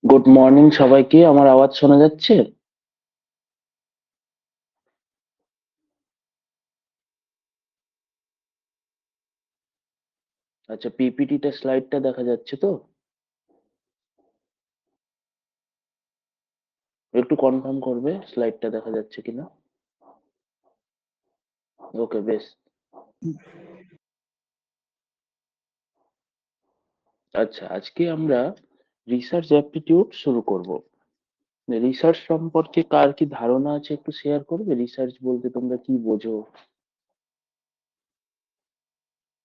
Good morning সবাইকে। আমার আওয়াজ শোনা যাচ্ছে? আচ্ছা, পিপিটিটা স্লাইডটা দেখা যাচ্ছে তো? একটু কনফার্ম করবে স্লাইডটা দেখা যাচ্ছে কিনা। ওকে, বেশ। আচ্ছা, আজকে আমরা রিসার্চ অ্যাপটিটিউড শুরু করব। রিসার্চ সম্পর্কে কার কি ধারণা আছে একটু শেয়ার করবে? রিসার্চ বলতে তোমরা কি বোঝো?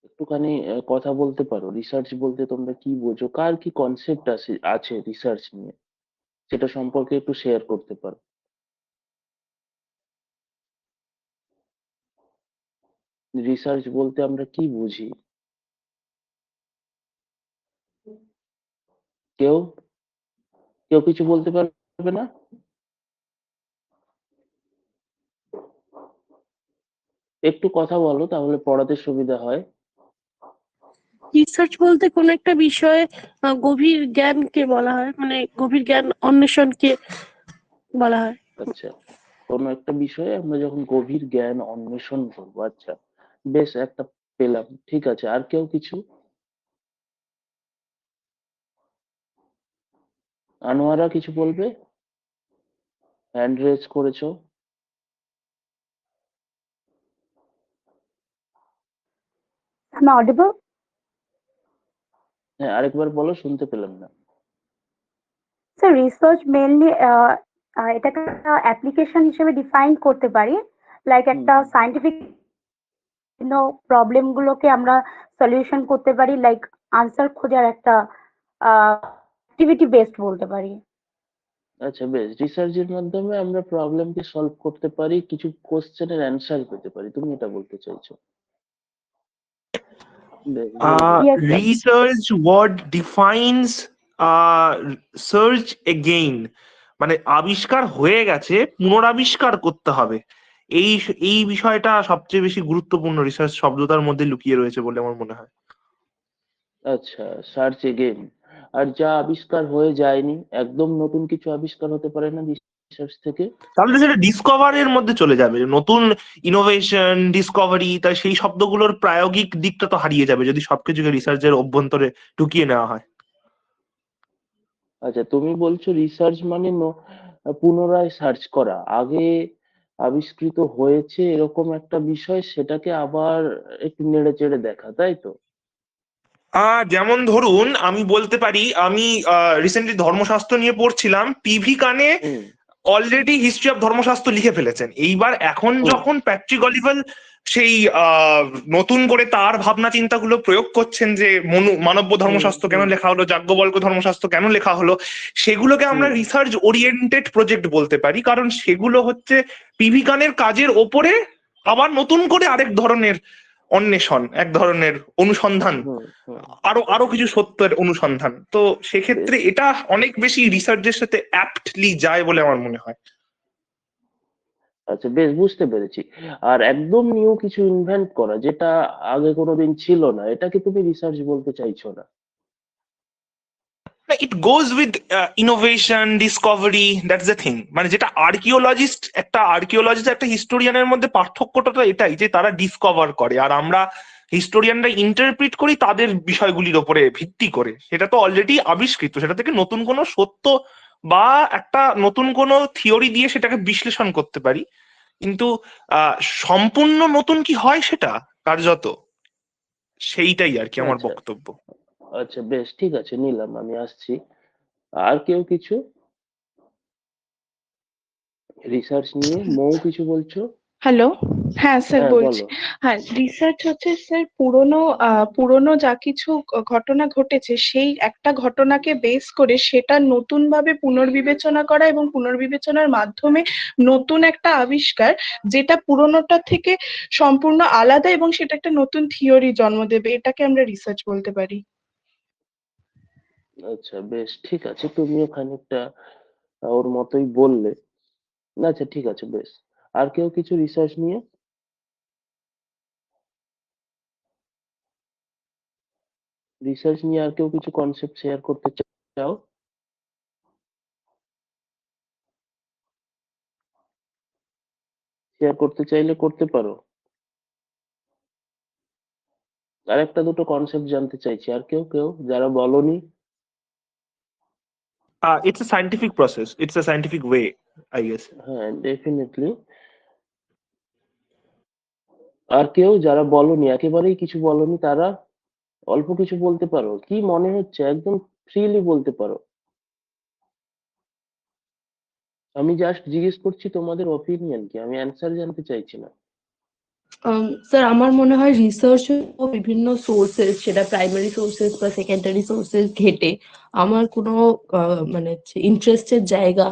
একটুখানি কথা বলতে পারো। রিসার্চ বলতে তোমরা কি বোঝো, কার কি কনসেপ্ট আছে আছে রিসার্চ নিয়ে, সেটা সম্পর্কে একটু শেয়ার করতে পারো। রিসার্চ বলতে আমরা কি বুঝি? কেউ কেউ কিছু বলতে পারবে না? একটু কথা বলো, তাহলে পড়াতে সুবিধা হয়। রিসার্চ বলতে কোনো একটা বিষয়ে গভীর জ্ঞানকে বলা হয়, মানে গভীর জ্ঞান অন্বেষণকে বলা হয়। আচ্ছা, কোনো একটা বিষয়ে আমরা যখন গভীর জ্ঞান অন্বেষণ করবো। আচ্ছা, বেশ, একটা পেলাম। ঠিক আছে, আর কেউ কিছু? আনোয়ারা কিছু বলবে? হ্যান্ড রেজ করেছো। Am I audible? হ্যাঁ, আরেকবার বলো, শুনতে পেলাম না। So research mainly এটাকে একটা অ্যাপ্লিকেশন হিসেবে ডিফাইন করতে পারি, লাইক হুম একটা সায়েন্টিফিক প্রবলেম গুলোকে আমরা সলিউশন করতে পারি, লাইক আনসার খোঁজার একটা অ্যাক্টিভিটি বেসড বলতে পারি। আচ্ছা, বেশ। রিসার্চের মাধ্যমে আমরা প্রবলেমকে সলভ করতে পারি, কিছু কোশ্চেনের অ্যান্সার পেতে পারি, তুমি এটা বলতে চাইছো? বেশ, very good. Yes, yes. Research what defines search again, মানে আবিষ্কার হয়ে গেছে, পুনরাবিষ্কার করতে হবে। এই এই বিষয়টা সবচেয়ে বেশি গুরুত্বপূর্ণ রিসার্চ শব্দটার মধ্যে লুকিয়ে রয়েছে বলে আমার মনে হয়। আচ্ছা, সার্চ এগেইন। আর যা আবিষ্কার হয়ে যায়নি, একদম নতুন কিছু আবিষ্কার হতে পারে না রিসার্চ থেকে? তাহলে তো সেটা ডিসকভারের মধ্যে চলে যাবে, নতুন ইনোভেশন ডিসকভারি, তাই সেই শব্দগুলোর প্রায়োগিক দিকটা তো হারিয়ে যাবে যদি সবকিছুকে রিসার্চের অভ্যন্তরে ঢুকিয়ে নেওয়া হয়। আচ্ছা, তুমি বলছো রিসার্চ মানে পুনরায় সার্চ করা, আগে আবিষ্কৃত হয়েছে এরকম একটা বিষয়, সেটাকে আবার একটু নেড়ে চেড়ে দেখা, তাই তো? যেমন ধরুন আমি বলতে পারি, আমি রিসেন্টলি ধর্মশাস্ত্র নিয়ে পড়ছিলাম, পিভি কানে হুম অলরেডি হিস্ট্রি অফ ধর্মশাস্ত্র লিখে ফেলেছেন। এইবার এখন হুম যখন প্যাট্রিক অলিভেল সেই নতুন করে তার ভাবনা চিন্তাগুলো প্রয়োগ করছেন, যে মানব্য হুম ধর্মশাস্ত্র কেন হুম লেখা হলো, যাজ্ঞবল্ক্য ধর্মশাস্ত্র কেন লেখা হলো, সেগুলোকে আমরা হুম রিসার্চ ওরিয়েন্টেড প্রজেক্ট বলতে পারি, কারণ সেগুলো হচ্ছে পিভি কানের কাজের ওপরে আবার নতুন করে আরেক ধরনের অন্বেষণ, এক ধরনের অনুসন্ধান, হুম হুম আরো আরো কিছু সত্যের অনুসন্ধান। তো বেশ। সেক্ষেত্রে এটা অনেক বেশি রিসার্চের সাথে অ্যাপ্টলি যায় বলে আমার মনে হয়। আচ্ছা, বেশ, বুঝতে পেরেছি। আর একদম নিউ কিছু ইনভেন্ট করা, যেটা আগে কোনোদিন ছিল না, এটাকে তুমি রিসার্চ বলতে চাইছো না? না, it goes with innovation discovery, that's the thing. মানে যেটা আর্কিওলজিস্ট একটা হিস্টোরিয়ানের মধ্যে পার্থক্যটা তো এটাই, যে তারা ডিসকভার করে আর আমরা হিস্টোরিয়ানরা ইন্টারপ্রিট করি তাদের বিষয়গুলির ওপরে ভিত্তি করে। সেটা তো অলরেডি আবিষ্কৃত, সেটা থেকে নতুন কোনো সত্য বা একটা নতুন কোনো থিওরি দিয়ে সেটাকে বিশ্লেষণ করতে পারি, কিন্তু আহ সম্পূর্ণ নতুন কি হয় সেটা কার্যত সেইটাই আর কি আমার আচ্ছা বক্তব্য। আচ্ছা, বেশ, ঠিক আছে, নিলাম, আমি আসছি। আর কেউ কিছু রিসার্চ নিয়ে? মৌ কিছু বলছো? হ্যালো। হ্যাঁ স্যার হ্যাঁ, বলছি। বলো। হ্যাঁ, রিসার্চ হচ্ছে স্যার পুরনো যা কিছু ঘটনা ঘটেছে সেই একটা ঘটনাকে বেস করে সেটা নতুন ভাবে পুনর্বিবেচনা করা এবং পুনর্বিবেচনার মাধ্যমে নতুন একটা আবিষ্কার, যেটা পুরনোটা থেকে সম্পূর্ণ আলাদা এবং সেটা একটা নতুন থিওরি জন্ম দেবে, এটাকে আমরা রিসার্চ বলতে পারি। আচ্ছা, বেশ, ঠিক আছে, তুমিও খানিকটা ওর মতোই বললে। আচ্ছা, ঠিক আছে, বেশ। আর কেউ কিছু রিসার্চ নিয়ে? রিসার্চ নিয়ে আর কেউ কিছু কনসেপ্ট শেয়ার করতে চাও? শেয়ার করতে চাইলে করতে পারো। আর একটা দুটো কনসেপ্ট জানতে চাইছি, আর কেউ কেউ যারা বলনি? It's a scientific process. It's a scientific way, I guess. হ্যাঁ, ডেফিনেটলি। আর কেউ যারা বলনি, একেবারেই কিছু বলনি, তারা অল্প কিছু বলতে পারো, কি মনে হচ্ছে একদম ফ্রিলি বলতে পারো। আমি জাস্ট জিজ্ঞেস করছি তোমাদের ওপিনিয়ন কি, আমি অ্যান্সার জানতে চাইছি না। স্যার আমার মনে হয় রিসার্চ বিভিন্ন সোর্সেস, সেটা প্রাইমারি সোর্সেস বা সেকেন্ডারি সোর্সেস ঘেটে আমার কোনো মানে ইন্টারেস্টের জায়গা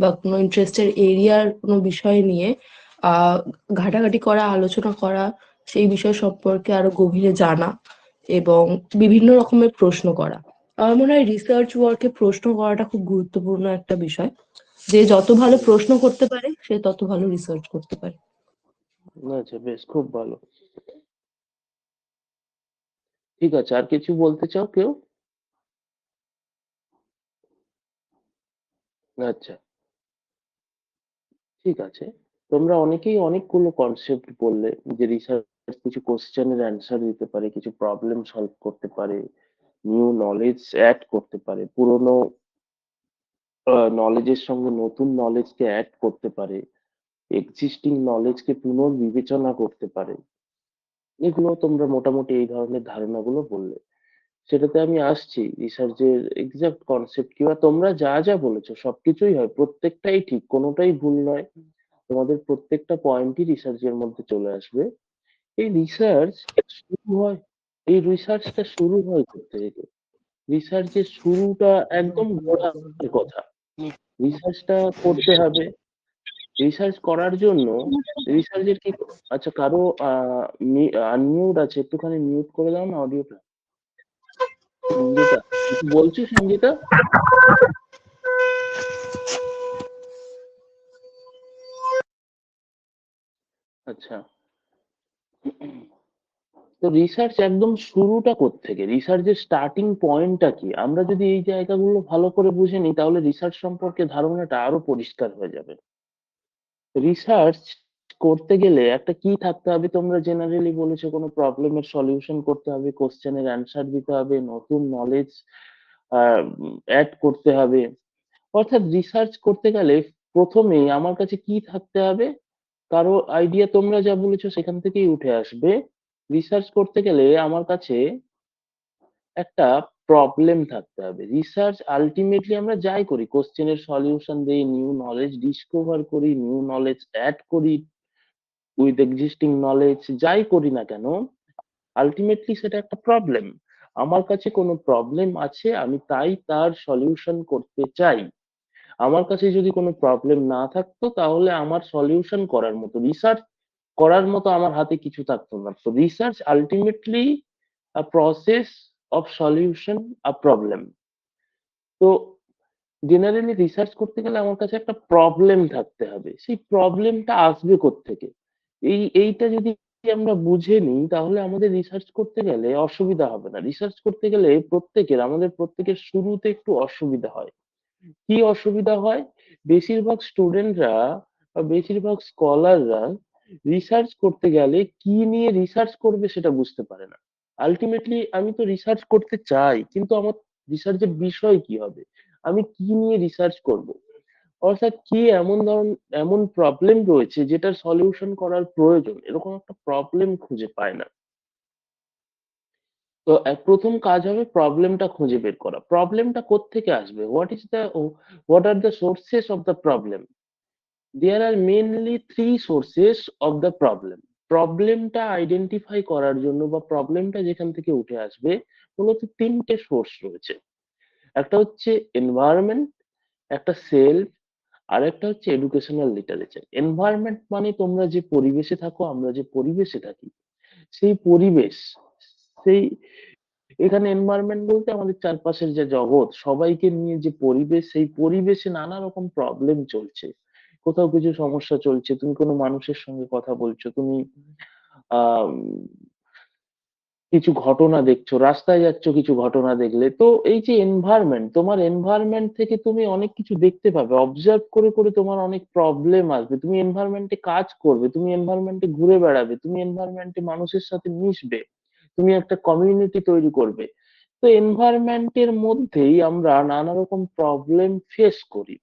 বা কোনো ইন্টারেস্টের এরিয়ার কোনো বিষয় নিয়ে ঘাটাঘাটি করা, আলোচনা করা, সেই বিষয় সম্পর্কে আরো গভীরে জানা এবং বিভিন্ন রকমের প্রশ্ন করা। আমার মনে হয় রিসার্চ ওয়ার্কে প্রশ্ন করাটা খুব গুরুত্বপূর্ণ একটা বিষয়। যে যত ভালো প্রশ্ন করতে পারে সে তত ভালো রিসার্চ করতে পারে। আচ্ছা, বেশ, খুব ভালো। ঠিক আছে, আর কিছু বলতে চাও কেউ? আচ্ছা, ঠিক আছে। তোমরা অনেকেই অনেকগুলো কনসেপ্ট বললে, যে রিসার্চ কিছু কোশ্চেনের অ্যান্সার দিতে পারে, কিছু প্রবলেম সলভ করতে পারে, নিউ নলেজ অ্যাড করতে পারে, পুরোনো নলেজের সঙ্গে নতুন নলেজকে অ্যাড করতে পারে, এক্সিস্টিং নলেজকে পুনর্বিবেচনা করতে পারে। এগুলো তোমরা মোটামুটি এই ধরনের ধারণাগুলো বললে। সেটাতে আমি আসছি, রিসার্চের এক্সাক্ট কনসেপ্ট কি, বা তোমরা যা যা বলেছো সবকিছুই হয়, প্রত্যেকটাই ঠিক, কোনোটাই ভুল নয়। তোমাদের প্রত্যেকটা পয়েন্টই রিসার্চের মধ্যে চলে আসবে। এই রিসার্চ শুরু হয়, এই রিসার্চটা শুরু হয় কোত্থেকে? রিসার্চের শুরুটা একদম গোড়ার কথা। রিসার্চটা করতে হবে, রিসার্চ করার জন্য রিসার্চের কি, আচ্ছা কারো আনমিউট আছে, একটুখানি মিউট করে দাও না অডিওটা। সঙ্গীতা, কিছু বলছো সঙ্গীতা? আচ্ছা, তো রিসার্চ একদম শুরুটা কোত্থেকে, রিসার্চের স্টার্টিং পয়েন্টটা কি? আমরা যদি এই জায়গাগুলো ভালো করে বুঝে নিই, তাহলে রিসার্চ সম্পর্কে ধারণাটা আরো পরিষ্কার হয়ে যাবে। রিসার্চ করতে গেলে একটা কি থাকতে হবে, তোমরা জেনারেলি বলেছো, কোনো প্রবলেমের সলিউশন করতে হবে, কোশ্চেনের অ্যান্সার দিতে হবে, নতুন নলেজ অ্যাড করতে হবে। অর্থাৎ রিসার্চ করতে গেলে প্রথমেই আমার কাছে কি থাকতে হবে, কারো আইডিয়া তোমরা যা বলেছো সেখান থেকেই উঠে আসবে। রিসার্চ করতে গেলে আমার কাছে একটা প্রবলেম থাকতে হবে। রিসার্চ আলটিমেটলি আমরা যাই করি, কোশ্চেনের সলিউশন দিই, নিউ নলেজ ডিসকভার করি, নিউ নলেজ অ্যাড করি উইথ এক্সিস্টিং নলেজ, যাই করি না কেন, আলটিমেটলি সেটা একটা প্রবলেম। আমার কাছে কোনো প্রবলেম আছে, আমি তাই তার সলিউশন করতে চাই। আমার কাছে যদি কোনো প্রবলেম না থাকতো, তাহলে আমার সলিউশন করার মতো, রিসার্চ করার মতো আমার হাতে কিছু থাকতো না। তো research ultimately a process of solution a problem. তো জেনারেলি রিসার্চ করতে গেলে আমার কাছে একটা প্রবলেম থাকতে হবে, সেই প্রবলেমটা আসবে কোত্থেকে, এইটা যদি আমরা বুঝে নিই, তাহলে আমাদের রিসার্চ করতে গেলে অসুবিধা হবে না। রিসার্চ করতে গেলে আমাদের প্রত্যেকের শুরুতে একটু অসুবিধা হয়। কি অসুবিধা হয়? বেশিরভাগ স্টুডেন্টরা বা বেশিরভাগ স্কলাররা রিসার্চ করতে গেলে কি নিয়ে রিসার্চ করবে সেটা বুঝতে পারে না। আলটিমেটলি আমি তো রিসার্চ করতে চাই, কিন্তু আমার রিসার্চের বিষয় কি হবে, আমি কি নিয়ে রিসার্চ করব, অর্থাৎ কি এমন প্রবলেম রয়েছে যেটার সলিউশন করার প্রয়োজন, এরকম একটা প্রবলেম খুঁজে পায় না। তো প্রথম কাজ হবে প্রবলেমটা খুঁজে বের করা। প্রবলেমটা কোত্থেকে আসবে, what are the sources of the problem? There are mainly three sources of the problem. প্রবলেমটা আইডেন্টিফাই করার জন্য বা প্রবলেমটা যেখান থেকে উঠে আসবে, মূলত তিনটে সোর্স রয়েছে। একটা হচ্ছে এনভায়রনমেন্ট, একটা সেলফ, আর একটা হচ্ছে এডুকেশনাল লিটারেচার। এনভায়রনমেন্ট মানে তোমরা যে পরিবেশে থাকো, আমরা যে পরিবেশে থাকি, সেই পরিবেশ, সেই এখানে এনভায়রনমেন্ট বলতে আমাদের চারপাশের যে জগৎ, সবাইকে নিয়ে যে পরিবেশ, সেই পরিবেশে নানা রকম প্রবলেম চলছে। কোথাও কিছু সমস্যা চলছে, তুমি কোনো মানুষের সঙ্গে কথা বলছো, তুমি আহ কিছু ঘটনা দেখছো, রাস্তায় যাচ্ছ, কিছু ঘটনা দেখলে, তো এই যে এনভায়রনমেন্ট, তোমার এনভায়রনমেন্ট থেকে তুমি অনেক কিছু দেখতে পাবে, অবজার্ভ করে করে তোমার অনেক প্রবলেম আসবে, তুমি এনভায়রনমেন্টে কাজ করবে, তুমি এনভায়রনমেন্টে ঘুরে বেড়াবে, তুমি এনভায়রনমেন্টে মানুষের সাথে মিশবে, তুমি একটা কমিউনিটি তৈরি করবে। তো এনভায়রনমেন্টের মধ্যেই আমরা নানা রকম প্রবলেম ফেস করি,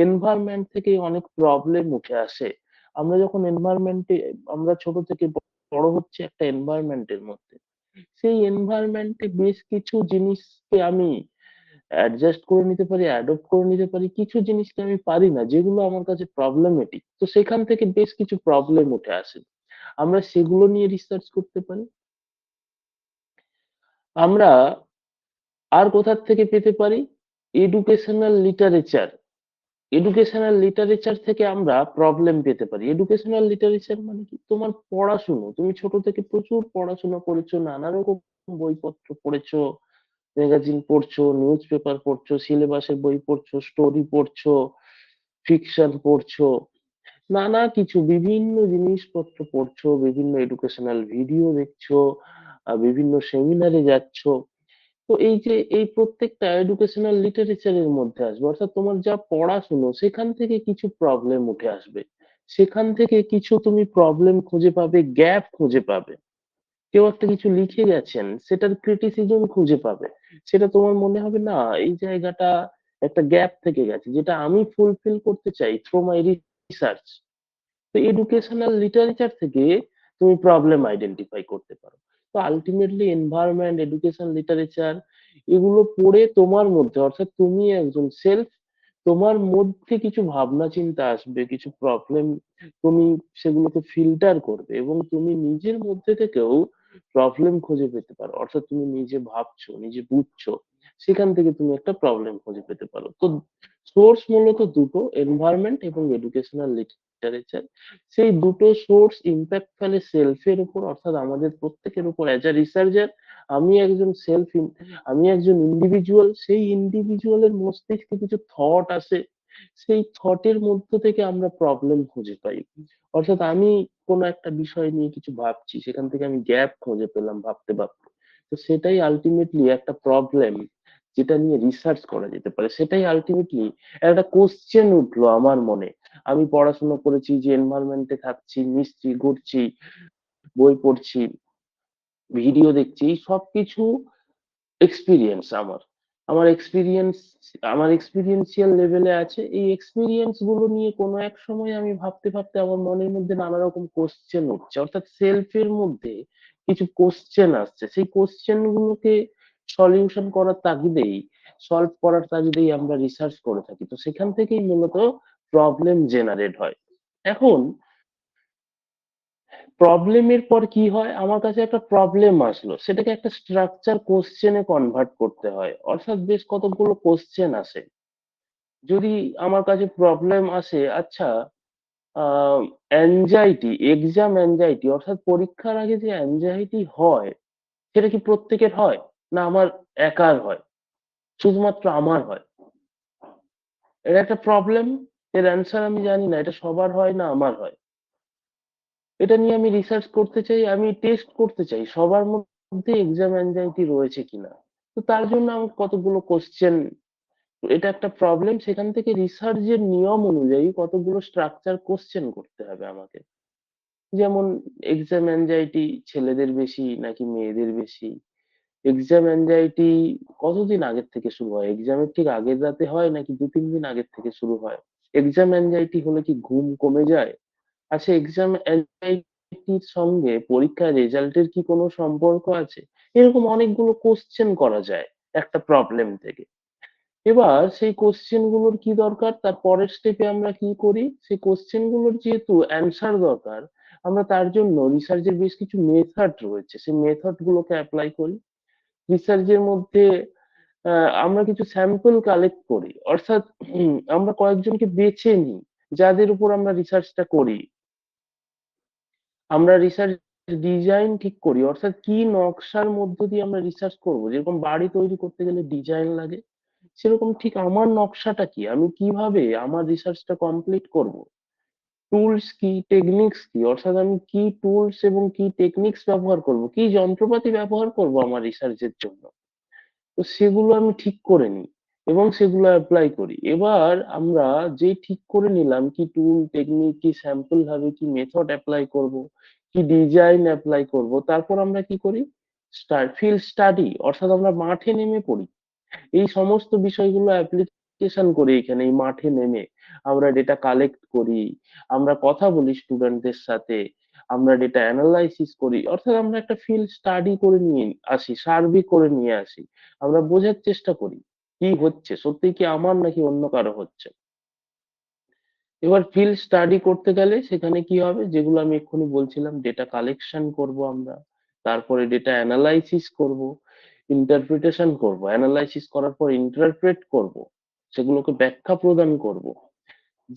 এনভায়রনমেন্ট থেকে অনেক প্রবলেম উঠে আসে। আমরা যখন এনভায়রনমেন্টে, আমরা ছোট থেকে বড় হচ্ছে একটা এনভায়রনমেন্টের মধ্যে, সেই এনভায়রনমেন্টে বেশ কিছু জিনিসকে আমি অ্যাডজাস্ট করে নিতে পারি, অ্যাডপ্ট করে নিতে পারি, কিছু জিনিসকে আমি পারি না, যেগুলো আমার কাছে প্রবলেমেটিক, তো সেখান থেকে বেশ কিছু প্রবলেম উঠে আসে, আমরা সেগুলো নিয়ে রিসার্চ করতে পারি। আমরা আর কোথার থেকে পেতে পারি? এডুকেশনাল লিটারেচার, এডুকেশনাল লিটারেচার থেকে আমরা প্রবলেম পেতে পারি। এডুকেশনাল লিটারেচার মানে কি? তোমার পড়াশুনো, তুমি ছোট থেকে প্রচুর পড়াশোনা করেছো, নানা রকম বইপত্র পড়েছো, ম্যাগাজিন পড়ছো, নিউজ পেপার পড়ছো, সিলেবাসের বই পড়ছো, স্টোরি পড়ছো, ফিকশন পড়ছো, নানা কিছু বিভিন্ন জিনিসপত্র পড়ছো, বিভিন্ন এডুকেশনাল ভিডিও দেখছো, বিভিন্ন সেমিনারে যাচ্ছো। তো এই যে এই প্রত্যেকটা এডুকেশনাল লিটারেচারের মধ্যে আসবে, অর্থাৎ তোমার যা পড়াশুনো সেখান থেকে কিছু প্রবলেম উঠে আসবে, সেখান থেকে কিছু তুমি প্রবলেম খুঁজে পাবে, গ্যাপ খুঁজে পাবে। কেউ একটা কিছু লিখে গেছেন, সেটার ক্রিটিসিজম খুঁজে পাবে, সেটা তোমার মনে হবে না এই জায়গাটা একটা গ্যাপ থেকে গেছে, যেটা আমি ফুলফিল করতে চাই থ্রু মাই রিসার্চ। তো এডুকেশনাল লিটারেচার থেকে তুমি প্রবলেম আইডেন্টিফাই করতে পারো। তো আলটিমেটলি এনভায়রনমেন্ট, এডুকেশন, লিটারেচার, এগুলো পড়ে তোমার মধ্যে, অর্থাৎ তুমি একজন সেলফ, তোমার মধ্যে কিছু ভাবনা চিন্তা আসবে, কিছু প্রবলেম, তুমি সেগুলোকে ফিল্টার করবে এবং তুমি নিজের মধ্যে থেকেও প্রবলেম খুঁজে পেতে পারো, অর্থাৎ তুমি নিজে ভাবছো, নিজে বুঝছো, সেখান থেকে তুমি একটা প্রবলেম খুঁজে পেতে পারো। তো সোর্স মূলত দুটো, এনভায়রনমেন্ট এবং এডুকেশনাল লিটারেচার। সেই দুটো সোর্স ইম্প্যাক্ট ফেলে সেলফের উপর, অর্থাৎ আমাদের প্রত্যেকের উপর। অ্যাজ আ রিসার্চার, আমি একজন সেলফ, আমি একজন ইন্ডিভিজুয়াল, সেই ইন্ডিভিজুয়ালের মস্তিষ্কে কিছু থট আসে, সেই থটের মধ্য থেকে আমরা প্রবলেম খুঁজে পাই। অর্থাৎ আমি কোনো একটা বিষয় নিয়ে কিছু ভাবছি, সেখান থেকে আমি গ্যাপ খুঁজে পেলাম ভাবতে ভাবতে, তো সেটাই আলটিমেটলি একটা প্রবলেম, যেটা নিয়ে রিসার্চ করা যেতে পারে। সেটাই আলটিমেটলি একটা কোশ্চেন উঠলো আমার মনে। আমি পড়াশোনা করেছি, যে এনভায়রনমেন্টে থাকছি, মিশছি, ঘুরছি, বই পড়ছি, ভিডিও দেখছি, এই সবকিছু এক্সপিরিয়েন্স আমার, আমার এক্সপিরিয়েন্স, আমার এক্সপিরিয়েন্সিয়াল লেভেলে আছে। এই এক্সপিরিয়েন্স গুলো নিয়ে কোনো এক সময় আমি ভাবতে ভাবতে আমার মনের মধ্যে নানা রকম কোশ্চেন উঠছে, অর্থাৎ সেলফের মধ্যে কিছু কোশ্চেন আসছে, সেই কোশ্চেন গুলোকে সলিউশন করার তাগিদেই, সলভ করার তাগিদেই আমরা রিসার্চ করে থাকি। তো সেখান থেকেই মূলত প্রবলেম জেনারেট হয়। এখন প্রবলেমের পর কি হয়, আমার কাছে একটা প্রবলেম আসলো, সেটাকে একটা স্ট্রাকচার কোশ্চেনে কনভার্ট করতে হয়, অর্থাৎ বেশ কতগুলো কোশ্চেন আসে। যদি আমার কাছে প্রবলেম আসে, আচ্ছা, অ্যাংজাইটি, এক্সাম অ্যাংজাইটি, অর্থাৎ পরীক্ষার আগে যে অ্যাংজাইটি হয়, সেটা কি প্রত্যেকের হয়, না আমার একার হয়, শুধুমাত্র আমার হয়? এটা একটা প্রবলেম, এর অ্যান্সার আমি জানি না, এটা সবার হয় না আমার হয়। এটা নিয়ে আমি রিসার্চ করতে চাই, আমি টেস্ট করতে চাই সবার মধ্যে এক্সাম অ্যাংজাইটি রয়েছে কিনা। তো তার জন্য আমাকে কতগুলো কোশ্চেন, এটা একটা প্রবলেম, সেখান থেকে রিসার্চের নিয়ম অনুযায়ী কতগুলো স্ট্রাকচার কোশ্চেন করতে হবে আমাকে। যেমন এক্সাম অ্যাংজাইটি ছেলেদের বেশি নাকি মেয়েদের বেশি? এক্সাম অ্যাংজাইটি কতদিন আগের থেকে শুরু হয়, এক্সামের ঠিক আগের রাতে হয় নাকি 2-3 দিন আগের থেকে শুরু হয়? এক্সাম অ্যাংজাইটি হলে কি ঘুম কমে যায়? আচ্ছা, এক্সাম অ্যাংজাইটির সঙ্গে পরীক্ষার রেজাল্টের কি কোনো সম্পর্ক আছে? এরকম অনেকগুলো কোশ্চেন করা যায় একটা প্রবলেম থেকে। এবার সেই কোশ্চেন গুলোর কি দরকার, তার পরের স্টেপে আমরা কি করি, সেই কোশ্চেন গুলোর যেহেতু অ্যান্সার দরকার, আমরা তার জন্য রিসার্চের বেশ কিছু মেথড রয়েছে, সেই মেথড গুলোকে অ্যাপ্লাই করি। রিসার্চের মধ্যে আমরা কিছু স্যাম্পল কালেক্ট করি, অর্থাৎ আমরা কয়েকজনকে বেছে নিই যাদের উপর আমরা রিসার্চটা করি। আমরা রিসার্চ ডিজাইন ঠিক করি, অর্থাৎ কি নকশার মধ্য দিয়ে আমরা রিসার্চ করব। যেরকম বাড়ি তৈরি করতে গেলে ডিজাইন লাগে, সেরকম ঠিক আমার নকশাটা কি, আমি কিভাবে আমার রিসার্চটা কমপ্লিট করব। টুলস কি, টেকনিক্স কি, অর্থাৎ আমি কি টুলস এবং কি টেকনিক্স ব্যবহার করব, কি যন্ত্রপাতি ব্যবহার করব আমার রিসার্চের জন্য। তো সেগুলো আমি ঠিক করে নিই এবং সেগুলো অ্যাপ্লাই করি। এবার আমরা যে ঠিক করে নিলাম কি টুল, টেকনিক, কি স্যাম্পল হবে, কি মেথড অ্যাপ্লাই করব, কি ডিজাইন অ্যাপ্লাই করব, তারপর আমরা কি করি, ফিল্ড স্টাডি, অর্থাৎ আমরা মাঠে নেমে পড়ি। এই সমস্ত বিষয়গুলো অ্যাপ্লিকেশন করি এখানে, এই মাঠে নেমে আমরা ডেটা কালেক্ট করি, আমরা কথা বলি স্টুডেন্টদের সাথে, আমরা ডেটা অ্যানালাইসিস করি, অর্থাৎ আমরা একটা ফিল্ড স্টাডি করে নিয়ে আসি, সার্ভে করে নিয়ে আসি, আমরা বোঝার চেষ্টা করি কি হচ্ছে, সত্যি কি আমার নাকি অন্য কারো হচ্ছে। এবার ফিল্ড স্টাডি করতে গেলে সেখানে কি হবে, যেগুলো আমি এক্ষুনি বলছিলাম, ডেটা কালেকশন করব আমরা, তারপরে ডেটা অ্যানালাইসিস করব, ইন্টারপ্রিটেশন করব, অ্যানালাইসিস করার পর ইন্টারপ্রেট করব, সেগুলোকে ব্যাখ্যা প্রদান করব।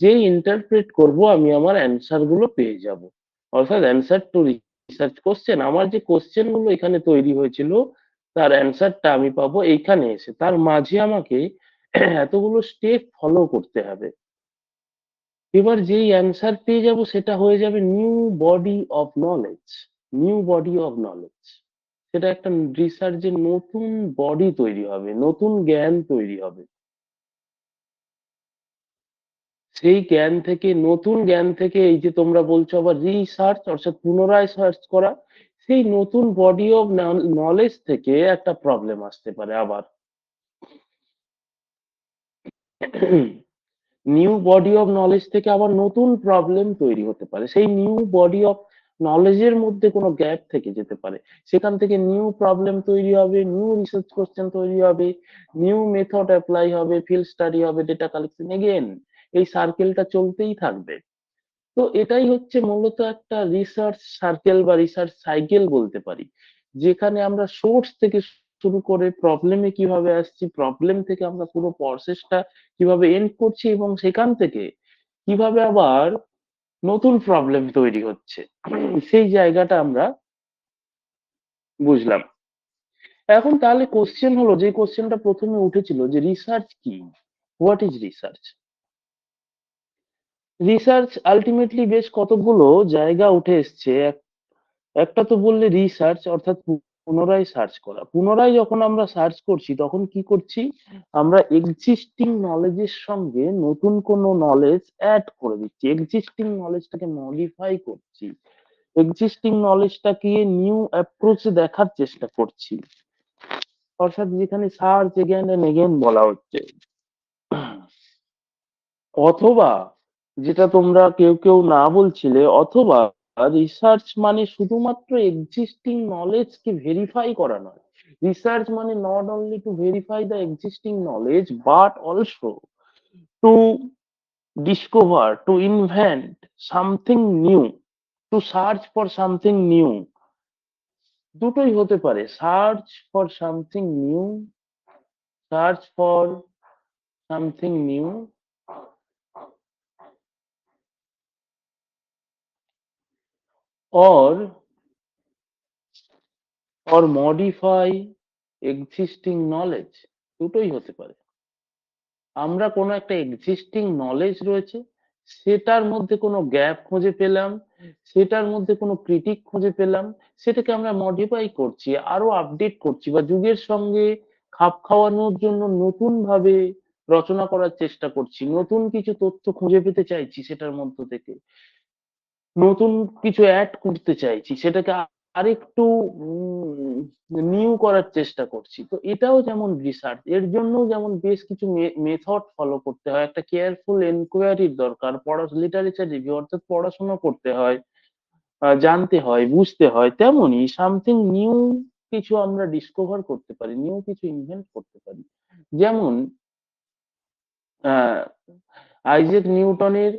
যে ইন্টারপ্রেট করব আমি আমার অ্যান্সার গুলো পেয়ে যাব, অর্থাৎ অ্যান্সার টু রিসার্চ কোশ্চেন, আমার যে কোশ্চেন গুলো এখানে তৈরি হয়েছিল তার অ্যান্সারটা আমি পাবো এইখানে এসে। তার মাঝে আমাকে এতগুলো স্টেপ ফলো করতে হবে। এবার যেই অ্যান্সার পেয়ে যাব সেটা হয়ে যাবে new body of knowledge, new body of knowledge. সেটা একটা রিসার্চের নতুন বডি তৈরি হবে, নতুন জ্ঞান তৈরি হবে। সেই জ্ঞান থেকে, নতুন জ্ঞান থেকে, এই যে তোমরা বলছো আবার রিসার্চ অর্থাৎ পুনরায় সার্চ করা, সেই নতুন বডি অফ নলেজ থেকে একটা প্রবলেম আসতে পারে আবার। নিউ বডি অফ নলেজ থেকে আবার নতুন প্রবলেম তৈরি হতে পারে, সেই নিউ বডি অফ নলেজের মধ্যে কোনো গ্যাপ থেকে যেতে পারে, সেখান থেকে নিউ প্রবলেম তৈরি হবে, নিউ রিসার্চ কোশ্চেন তৈরি হবে, নিউ মেথড অ্যাপ্লাই হবে, ফিল্ড স্টাডি হবে, ডেটা কালেকশন, এগেন এই সার্কেলটা চলতেই থাকবে। তো এটাই হচ্ছে মূলত একটা রিসার্চ সার্কেল বা রিসার্চ সাইকেল বলতে পারি, যেখানে আমরা সোর্স থেকে শুরু করে প্রবলেমে কিভাবে আসছি, প্রবলেম থেকে আমরা পুরো প্রসেসটা কিভাবে এন্ড করছি, এবং সেখান থেকে কিভাবে আবার নতুন প্রবলেম তৈরি হচ্ছে, সেই জায়গাটা আমরা বুঝলাম। এখন তাহলে কোশ্চেন হলো, যে কোশ্চেনটা প্রথমে উঠেছিল যে রিসার্চ কি, what is research. Research ultimately বেশ কতগুলো জায়গা উঠে এসছে। একটা তো বললে রিসার্চ অর্থাৎ পুনরায় সার্চ করা, পুনরায় যখন আমরা সার্চ করছি তখন কি করছি, আমরা এক্সিস্টিং নলেজের সঙ্গে নতুন কোনো নলেজ অ্যাড করে দিচ্ছি, এক্সিস্টিং নলেজটাকে মডিফাই করছি, এক্সিস্টিং নলেজটাকে নিউ অ্যাপ্রোচে দেখার চেষ্টা করছি, অর্থাৎ যেখানে সার্চ এগেন এন্ড এগেন বলা হচ্ছে। অথবা যেটা তোমরা কেউ কেউ না বলছিলে, অথবা রিসার্চ মানে শুধুমাত্র এক্সিস্টিং নলেজকে ভেরিফাই করা নয়, রিসার্চ মানে not only to verify the existing knowledge but also to discover, to invent something new, to search for something new. দুটোই হতে পারে, search for something new, search for something new, or modify existing knowledge, দুটোই হতে পারে। আমরা কোনো একটা existing knowledge রয়েছে, সেটার মধ্যে কোনো গ্যাপ খুঁজে পেলাম, সেটার মধ্যে কোনো ক্রিটিক খুঁজে পেলাম, সেটাকে আমরা মডিফাই করছি, আরো আপডেট করছি, বা যুগের সঙ্গে খাপ খাওয়ানোর জন্য নতুন ভাবে রচনা করার চেষ্টা করছি, নতুন কিছু তথ্য খুঁজে পেতে চাইছি, সেটার মধ্য থেকে নতুন কিছু অ্যাড করতে চাইছি, সেটাকে আরেকটু নিউ করার চেষ্টা করছি। তো এটাও যেমন রিসার্চ, এর জন্য যেমন বেশ কিছু মেথড ফলো করতে হয়, একটা কেয়ারফুল এনকোয়ারির দরকার, লিটারেচার রিভিউ অর্থাৎ পড়াশোনা করতে হয়, জানতে হয়, বুঝতে হয়, তেমনি সামথিং নিউ কিছু আমরা ডিসকভার করতে পারি, নিউ কিছু ইনভেন্ট করতে পারি। যেমন আহ আইজ্যাক নিউটনের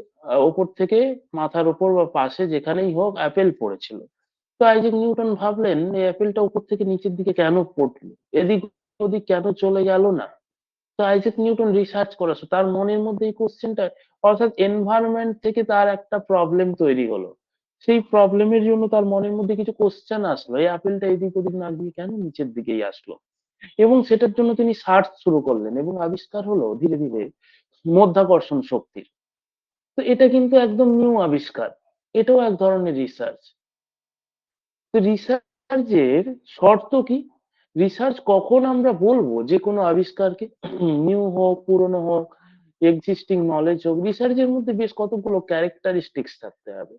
ওপর থেকে মাথার ওপর বা পাশে যেখানেই হোক অ্যাপেল পড়েছিল। তো আইজ্যাক নিউটন ভাবলেন এই অ্যাপেলটা উপর থেকে নিচের দিকে কেন পড়লো, এদিক ওদিক কেন চলে গেল না। তো আইজ্যাক নিউটন রিসার্চ করেছে, তার মনের মধ্যে এই কোশ্চেনটা, অর্থাৎ এনভায়রনমেন্ট থেকে তার একটা প্রবলেম তৈরি হলো, সেই প্রবলেমের জন্য তার মনের মধ্যে কিছু কোশ্চেন আসলো, এই আপেলটা এদিক ওদিক না গিয়ে কেন নিচের দিকেই আসলো, এবং সেটার জন্য তিনি সার্চ শুরু করলেন, এবং আবিষ্কার হলো ধীরে ধীরে মাধ্যাকর্ষণ শক্তির। তো তো এটা কিন্তু একদম নিউ আবিষ্কার, এটাও এক ধরনের রিসার্চ। তো রিসার্চের শর্ত কি? রিসার্চ কখন আমরা বলবো যে কোনো আবিষ্কারকে, নিউ হোক পুরনো হোক এক্সিস্টিং নলেজ হোক, রিসার্চের মধ্যে বেশ কতগুলো ক্যারেক্টারিস্টিক্স থাকতে হবে।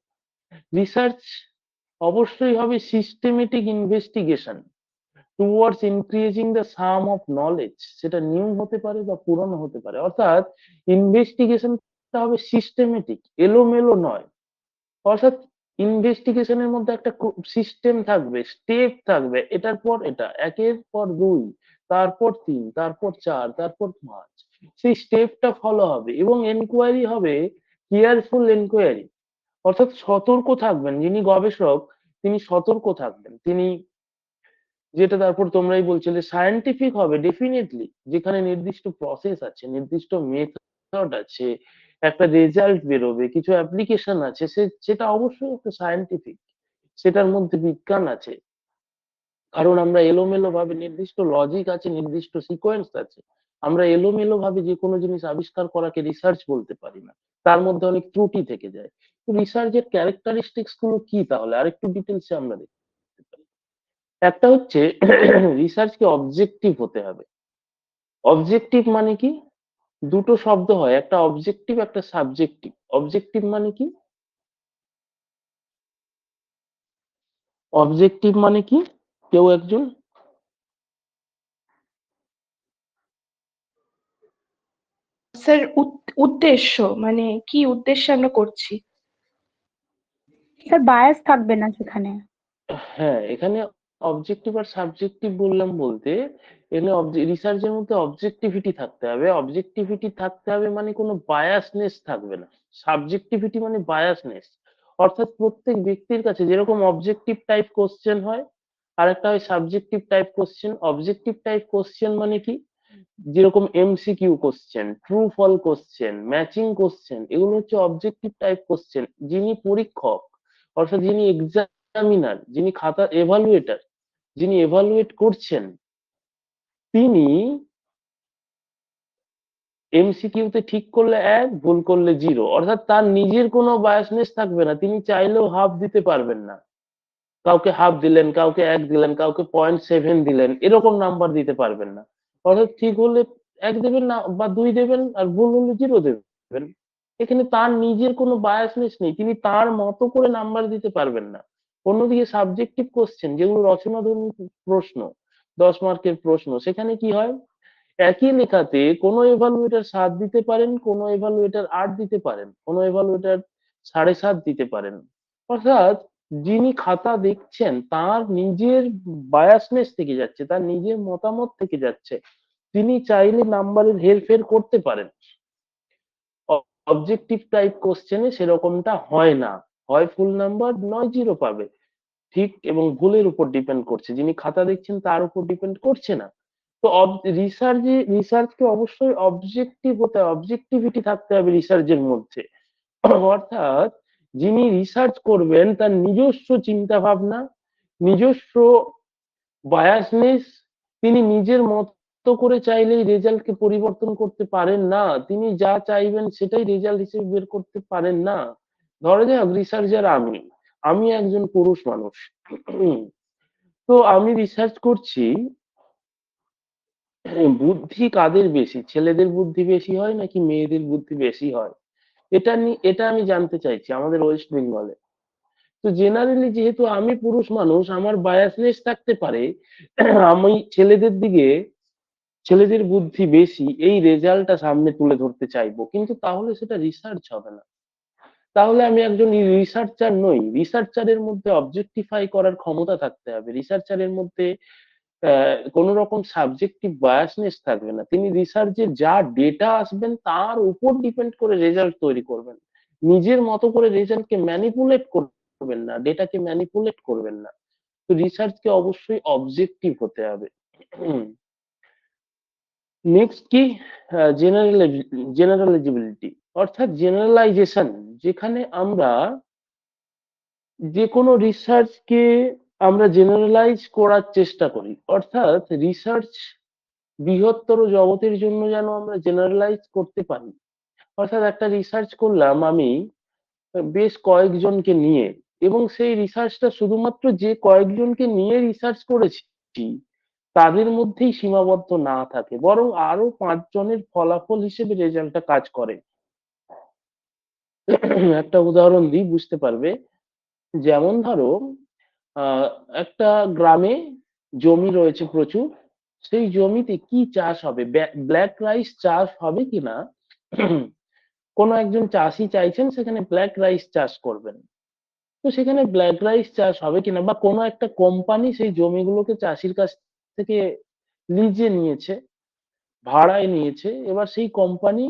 রিসার্চ অবশ্যই হবে systematic investigation towards increasing the some of knowledge, সেটা নিউ হতে পারে বা পুরনো হতে পারে। অর্থাৎ ইনভেস্টিগেশনটা হবে সিস্টেমেটিক, এলোমেলো নয়। অর্থাৎ ইনভেস্টিগেশনের মধ্যে একটা সিস্টেম থাকবে, স্টেপ থাকবে, এটার পর এটা, একের পর দুই, তারপর তিন, তারপর চার, তারপর পাঁচ, সেই স্টেপটা ফলো হবে। এবং এনকোয়ারি হবে কেয়ারফুল এনকোয়ারি, অর্থাৎ সতর্ক থাকবেন যিনি গবেষক, তিনি সতর্ক থাকবেন, তিনি যেটা তারপর তোমরাই বলছিলে সায়েন্টিফিক হবে ডেফিনেটলি, যেখানে নির্দিষ্ট প্রসেস আছে, নির্দিষ্ট মেথড আছে, একটা রেজাল্ট বেরোবে, কিছু অ্যাপ্লিকেশন আছে, সেটা অবশ্যই একটা সায়েন্টিফিক, সেটার মধ্যে বিজ্ঞান আছে। কারণ আমরা এলোমেলো ভাবে, নির্দিষ্ট লজিক আছে, নির্দিষ্ট সিকোয়েন্স আছে, আমরা এলোমেলো ভাবে যে কোনো জিনিস আবিষ্কার করাকে রিসার্চ বলতে পারি না, তার মধ্যে অনেক ত্রুটি থেকে যায়। তো রিসার্চের ক্যারেক্টারিস্টিক্স গুলো কি তাহলে আরেকটু ডিটেলসে আমরা দেখতে পারি। একটা হচ্ছে রিসার্চকে অবজেক্টিভ হতে হবে। অবজেক্টিভ মানে কি? দুটো শব্দ হয়, একটা অবজেক্টিভ একটা সাবজেক্টিভ। অবজেক্টিভ মানে কি? অবজেক্টিভ মানে কি কেউ একজন? স্যার উদ্দেশ্য, মানে কি উদ্দেশ্যে আমরা করছি। স্যার বায়াস থাকবে না যেখানে। হ্যাঁ, এখানে অবজেক্টিভ আর সাবজেক্টিভ বললাম বলতে, এখানে রিসার্চের মধ্যে অবজেক্টিভিটি থাকতে হবে। অবজেক্টিভিটি থাকতে হবে মানে কোনো বায়াসনেস থাকবে না। সাবজেক্টিভিটি মানে বায়াসনেস, অর্থাৎ প্রত্যেক ব্যক্তির কাছে যেরকম অবজেক্টিভ টাইপ কোশ্চেন হয়, আর একটা হয় subjective type question. Objective type question মানে কি? যেরকম এমসিকিউ কোশ্চেন, ট্রু ফল কোশ্চেন, ম্যাচিং কোশ্চেন, এগুলো হচ্ছে অবজেক্টিভ টাইপ কোশ্চেন। যিনি পরীক্ষক, অর্থাৎ যিনি এক্সামিনার, যিনি খাতা এভালুয়েটার, যিনি এভালুয়েট করছেন, তিনি এমসিকিউতে ঠিক করলে এক, ভুল করলে জিরো, অর্থাৎ তার নিজের কোনো বায়াসনেস থাকবে না। তিনি চাইলেও হাফ দিতে পারবেন না, কাউকে হাফ দিলেন, কাউকে এক দিলেন, কাউকে 0.7 দিলেন, এরকম নাম্বার দিতে পারবেন না। অর্থাৎ ঠিক হলে এক দেবেন না বা দুই দেবেন, আর ভুল হলে জিরো দেবেন। এখানে তার নিজের কোনো বায়াসনেস নেই, তিনি তার মতো করে নাম্বার দিতে পারবেন না। অন্যদিকে সাবজেক্টিভ কোশ্চেন, যেগুলো রচনাধর্মী প্রশ্ন, 10 মার্কের প্রশ্ন, সেখানে কি হয়? একই লেখাতে কোনো এভালুয়েটর 7 দিতে পারেন, কোনো এভালুয়েটর 8 দিতে পারেন, কোনো এভালুয়েটর 7.5 দিতে পারেন। অর্থাৎ যিনি খাতা দেখছেন তার নিজের বায়াসনেস থেকে যাচ্ছে, তার নিজের মতামত থেকে যাচ্ছে, তিনি চাইলে নাম্বারের হেরফের করতে পারেন। অবজেক্টিভ টাইপ কোশ্চেনে সেরকমটা হয় না, হয় ফুল নাম্বার নয় জিরো পাবে। ঠিক এবং ভুলের উপর ডিপেন্ড করছে, যিনি খাতা দেখছেন তার উপর ডিপেন্ড করছে না। তো রিসার্চকে অবশ্যই অবজেক্টিভ হতে হবে, অবজেক্টিভিটি থাকতে হবে রিসার্চের মধ্যে। অর্থাৎ যিনি রিসার্চ করবেন তার নিজস্ব চিন্তা ভাবনা, নিজস্ব বায়াসনেস, তিনি নিজের মতো করে চাইলেই রেজাল্টকে পরিবর্তন করতে পারেন না, তিনি যা চাইবেন সেটাই রেজাল্ট হিসেবে বের করতে পারেন না। ধরে যাক রিসার্চার আমি, আমি একজন পুরুষ মানুষ, তো আমি রিসার্চ করছি বুদ্ধি কাদের বেশি, ছেলেদের বুদ্ধি বেশি হয় নাকি মেয়েদের বুদ্ধি বেশি হয়, এটা আমি জানতে চাইছি আমাদের ওয়েস্ট বেঙ্গলে। তো জেনারেলি যেহেতু আমি পুরুষ মানুষ, আমার বায়াসনেস থাকতে পারে, আমি ছেলেদের বুদ্ধি বেশি এই রেজাল্টটা সামনে তুলে ধরতে চাইবো, কিন্তু তাহলে সেটা রিসার্চ হবে না। তাহলে আমি একজন রিসার্চার নই। রিসার্চারের মধ্যে অবজেক্টিফাই করার ক্ষমতা থাকতে হবে, রিসার্চারের মধ্যে কোন রকম সাবজেক্টিভ বায়াসনেস থাকবে না। তিনি রিসার্চে যা ডেটা আসবেন তার উপর ডিপেন্ড করে রেজাল্ট তৈরি করবেন, নিজের মতো করে রেজাল্টকে ম্যানিপুলেট করবেন না, ডেটাকে ম্যানিপুলেট করবেন না। তো রিসার্চকে অবশ্যই অবজেক্টিভ হতে হবে। নেক্সট কি? জেনারেলাইজেবিলিটি, অর্থাৎ জেনারেলাইজেশন, যেখানে আমরা যে কোনো রিসার্চকে আমরা জেনারেলাইজ করার চেষ্টা করি, অর্থাৎ রিসার্চ বৃহত্তর জগতের জন্য যেন আমরা জেনারেলাইজ করতে পারি। অর্থাৎ একটা রিসার্চ করলাম আমি বেশ কয়েকজনকে নিয়ে, এবং সেই রিসার্চটা শুধুমাত্র যে কয়েকজনকে নিয়ে রিসার্চ করেছি তাদের মধ্যেই সীমাবদ্ধ না থাকে, বরং আরো 5 জনের ফলাফল হিসেবে রেজাল্টটা কাজ করে। একটা উদাহরণ দিই, বুঝতে পারবে। যেমন ধরো, আহ একটা গ্রামে জমি রয়েছে প্রচুর, সেই জমিতে কি চাষ হবে, ব্ল্যাক রাইস চাষ হবে কিনা কোনো একজন চাষি চাইছেন সেখানে ব্ল্যাক রাইস চাষ করবেন। তো সেখানে ব্ল্যাক রাইস চাষ হবে কিনা, বা কোনো একটা কোম্পানি সেই জমিগুলোকে চাষির কাছ থেকে লিজে নিয়েছে, ভাড়ায় নিয়েছে, এবার সেই কোম্পানি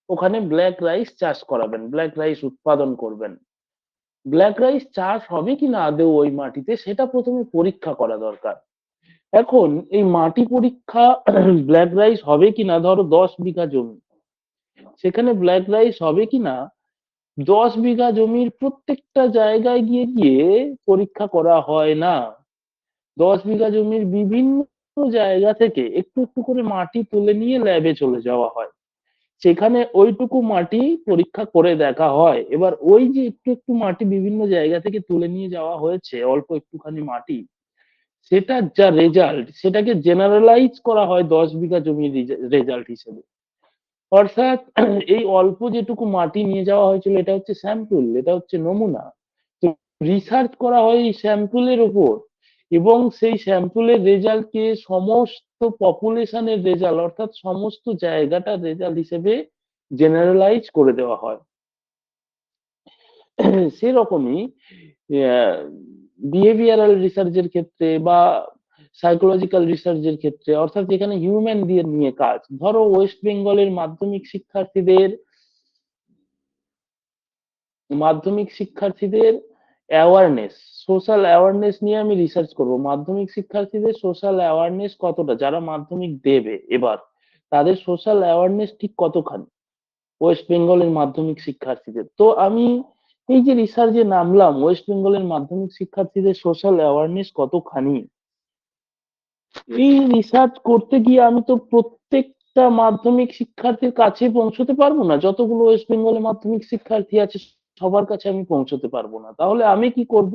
ওখানে ব্ল্যাক রাইস চাষ করাবেন, ব্ল্যাক রাইস উৎপাদন করবেন। ব্ল্যাক রাইস চাষ হবে কিনা আদৌ ওই মাটিতে, সেটা প্রথমে পরীক্ষা করা দরকার। এখন এই মাটি পরীক্ষা ব্ল্যাক রাইস হবে কিনা, ধরো 10 বিঘা জমি, সেখানে ব্ল্যাক রাইস হবে কিনা 10 বিঘা জমির প্রত্যেকটা জায়গায় গিয়ে গিয়ে পরীক্ষা করা হয় না। 10 বিঘা জমির বিভিন্ন জায়গা থেকে একটু একটু করে মাটি তুলে নিয়ে ল্যাবে চলে যাওয়া হয়, সেখানে ওইটুকু মাটি পরীক্ষা করে দেখা হয়। এবার ওই যে একটু একটু মাটি বিভিন্ন জায়গা থেকে তুলে নিয়ে যাওয়া হয়েছে, অল্প একটুখানি মাটি, সেটার যা রেজাল্ট সেটাকে জেনারেলাইজ করা হয় 10 বিঘা জমির রেজাল্ট হিসেবে। অর্থাৎ এই অল্প যেটুকু মাটি নিয়ে যাওয়া হয়েছিল এটা হচ্ছে স্যাম্পল, এটা হচ্ছে নমুনা। তো রিসার্চ করা হয় এই স্যাম্পলের উপর, এবং সেই স্যাম্পলের রেজাল্টকে সমস্ত পপুলেশনের রেজাল্ট, অর্থাৎ সমস্ত জায়গাটার রেজাল্ট হিসেবে জেনারেলাইজ করে দেওয়া হয়। সেরকমই বিহেভিয়ারাল রিসার্চের ক্ষেত্রে বা সাইকোলজিক্যাল রিসার্চের ক্ষেত্রে, অর্থাৎ যেখানে হিউম্যান দিয়ে নিয়ে কাজ, ধরো ওয়েস্ট বেঙ্গলের মাধ্যমিক শিক্ষার্থীদের অ্যাওয়ারনেস, সোশ্যাল অ্যাওয়ারনেস নিয়ে আমি রিসার্চ করব। মাধ্যমিক শিক্ষার্থীদের সোশ্যাল অ্যাওয়ারনেস কতটা, যারা মাধ্যমিক দেবে এবার, তাদের সোশ্যাল অ্যাওয়ারনেস ঠিক কতখানি ওয়েস্ট বেঙ্গলের মাধ্যমিক শিক্ষার্থীদের। তো আমি এই যে রিসার্চে নামলাম, ওয়েস্ট বেঙ্গলের মাধ্যমিক শিক্ষার্থীদের সোশ্যাল অ্যাওয়ারনেস কতখানি, এই রিসার্চ করতে গিয়ে আমি তো প্রত্যেকটা মাধ্যমিক শিক্ষার্থীর কাছে পৌঁছতে পারবো না, যতগুলো ওয়েস্ট বেঙ্গলের মাধ্যমিক শিক্ষার্থী আছে সবার কাছে আমি পৌঁছতে পারবো না। তাহলে আমি কি করব,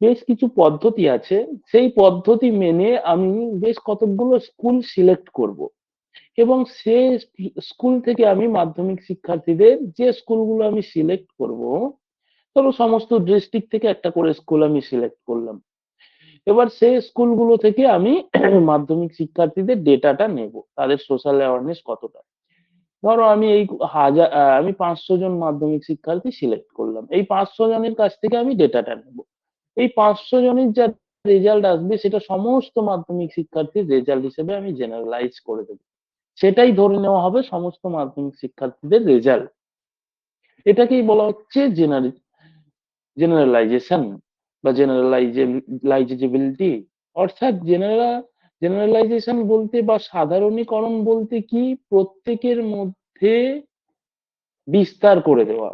বেশ কিছু পদ্ধতি আছে, সেই পদ্ধতি মেনে আমি বেশ কতগুলো স্কুল সিলেক্ট করব, এবং সে স্কুল থেকে আমি মাধ্যমিক শিক্ষার্থীদের, যে স্কুলগুলো আমি সিলেক্ট করব, ধরো সমস্ত ডিস্ট্রিক্ট থেকে একটা করে স্কুল আমি সিলেক্ট করলাম, এবার সেই স্কুলগুলো থেকে আমি মাধ্যমিক শিক্ষার্থীদের ডেটাটা নেব, তাদের সোশ্যাল অ্যাওয়ারনেস কতটা। ধরো আমি আমি 500 জন মাধ্যমিক শিক্ষার্থী সিলেক্ট করলাম, এই 500 জনের কাছ থেকে আমি ডেটাটা নেব। এই 500 জনের যা রেজাল্ট আসবে সেটা সমস্ত মাধ্যমিক শিক্ষার্থীর রেজাল্ট হিসেবে আমি জেনারেলাইজ করে দেবো, সেটাই ধরে নেওয়া হবে সমস্ত মাধ্যমিক শিক্ষার্থীদের রেজাল্ট। এটাকেই বলা হচ্ছে জেনারেলাইজেশন বা জেনারেলাইজেবিলিটি। অর্থাৎ জেনারেলাইজেশন বলতে বা সাধারণীকরণ বলতে কি, প্রত্যেকের মধ্যে বিস্তার করে দেওয়া,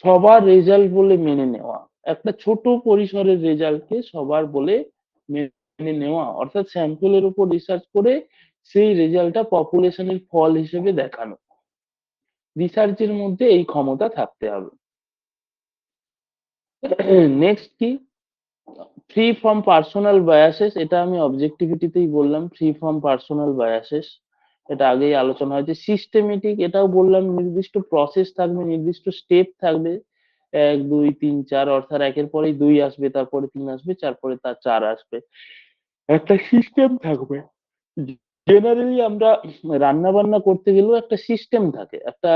সবার রেজাল্ট বলে মেনে নেওয়া, একটা ছোট পরিসরের রেজাল্টকে সবার বলে মেনে নেওয়া, অর্থাৎ স্যাম্পলের উপর রিসার্চ করে সেই রেজাল্টটা পপুলেশনের ফল হিসেবে দেখানো। রিসার্চের মধ্যে এই ক্ষমতা থাকতে হবে। নেক্সট কি, ফ্রি ফ্রম পার্সোনাল বায়াসেস, এটা আমি অবজেক্টিভিটিতেই বললাম, ফ্রি ফ্রম পার্সোনাল বায়াসেস, এটা আগেই আলোচনা হয়েছে। সিস্টেমেটিক, এটাও বললাম, নির্দিষ্ট প্রসেস থাকবে, নির্দিষ্ট স্টেপ থাকবে, 1 2 3 4, অর্থাৎ একের পরেই 2 আসবে, তারপরে 3 আসবে, তারপরে তার 4 আসবে, একটা সিস্টেম থাকবে। জেনারেলি আমরা রান্না বান্না করতে গেলেও একটা সিস্টেম থাকে, একটা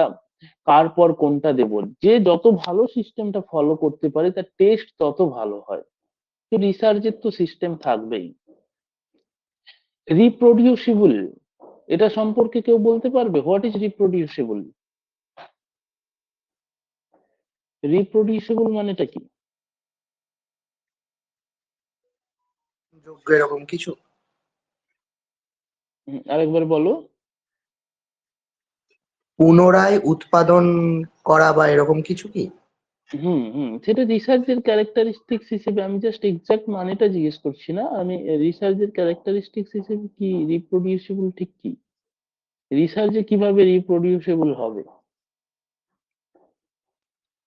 কার পর কোনটা দেব, যে যত ভালো সিস্টেমটা ফলো করতে পারে তার টেস্ট তত ভালো হয়। তো রিসার্চের তো সিস্টেম থাকবেই। রিপ্রোডিউসিবল, এটা সম্পর্কে কেউ বলতে পারবে, হোয়াট ইজ রিপ্রোডিউসিবল? রিপ্রোডিউসিবল মানেটা কি? যোগ্য এরকম কিছু। আরেকবার বলো। পুনরায় উৎপাদন করা বা এরকম কিছু কি? সেটা রিসার্চের ক্যারেক্টারিস্টিক্স হিসেবে, আমি জাস্ট এক্সাক্ট মানেটা জিজ্ঞেস করছি না, আমি রিসার্চের ক্যারেক্টারিস্টিক্স হিসেবে কি রিপ্রোডিউসিবল ঠিক কি, রিসার্চে কিভাবে রিপ্রোডিউসিবল হবে?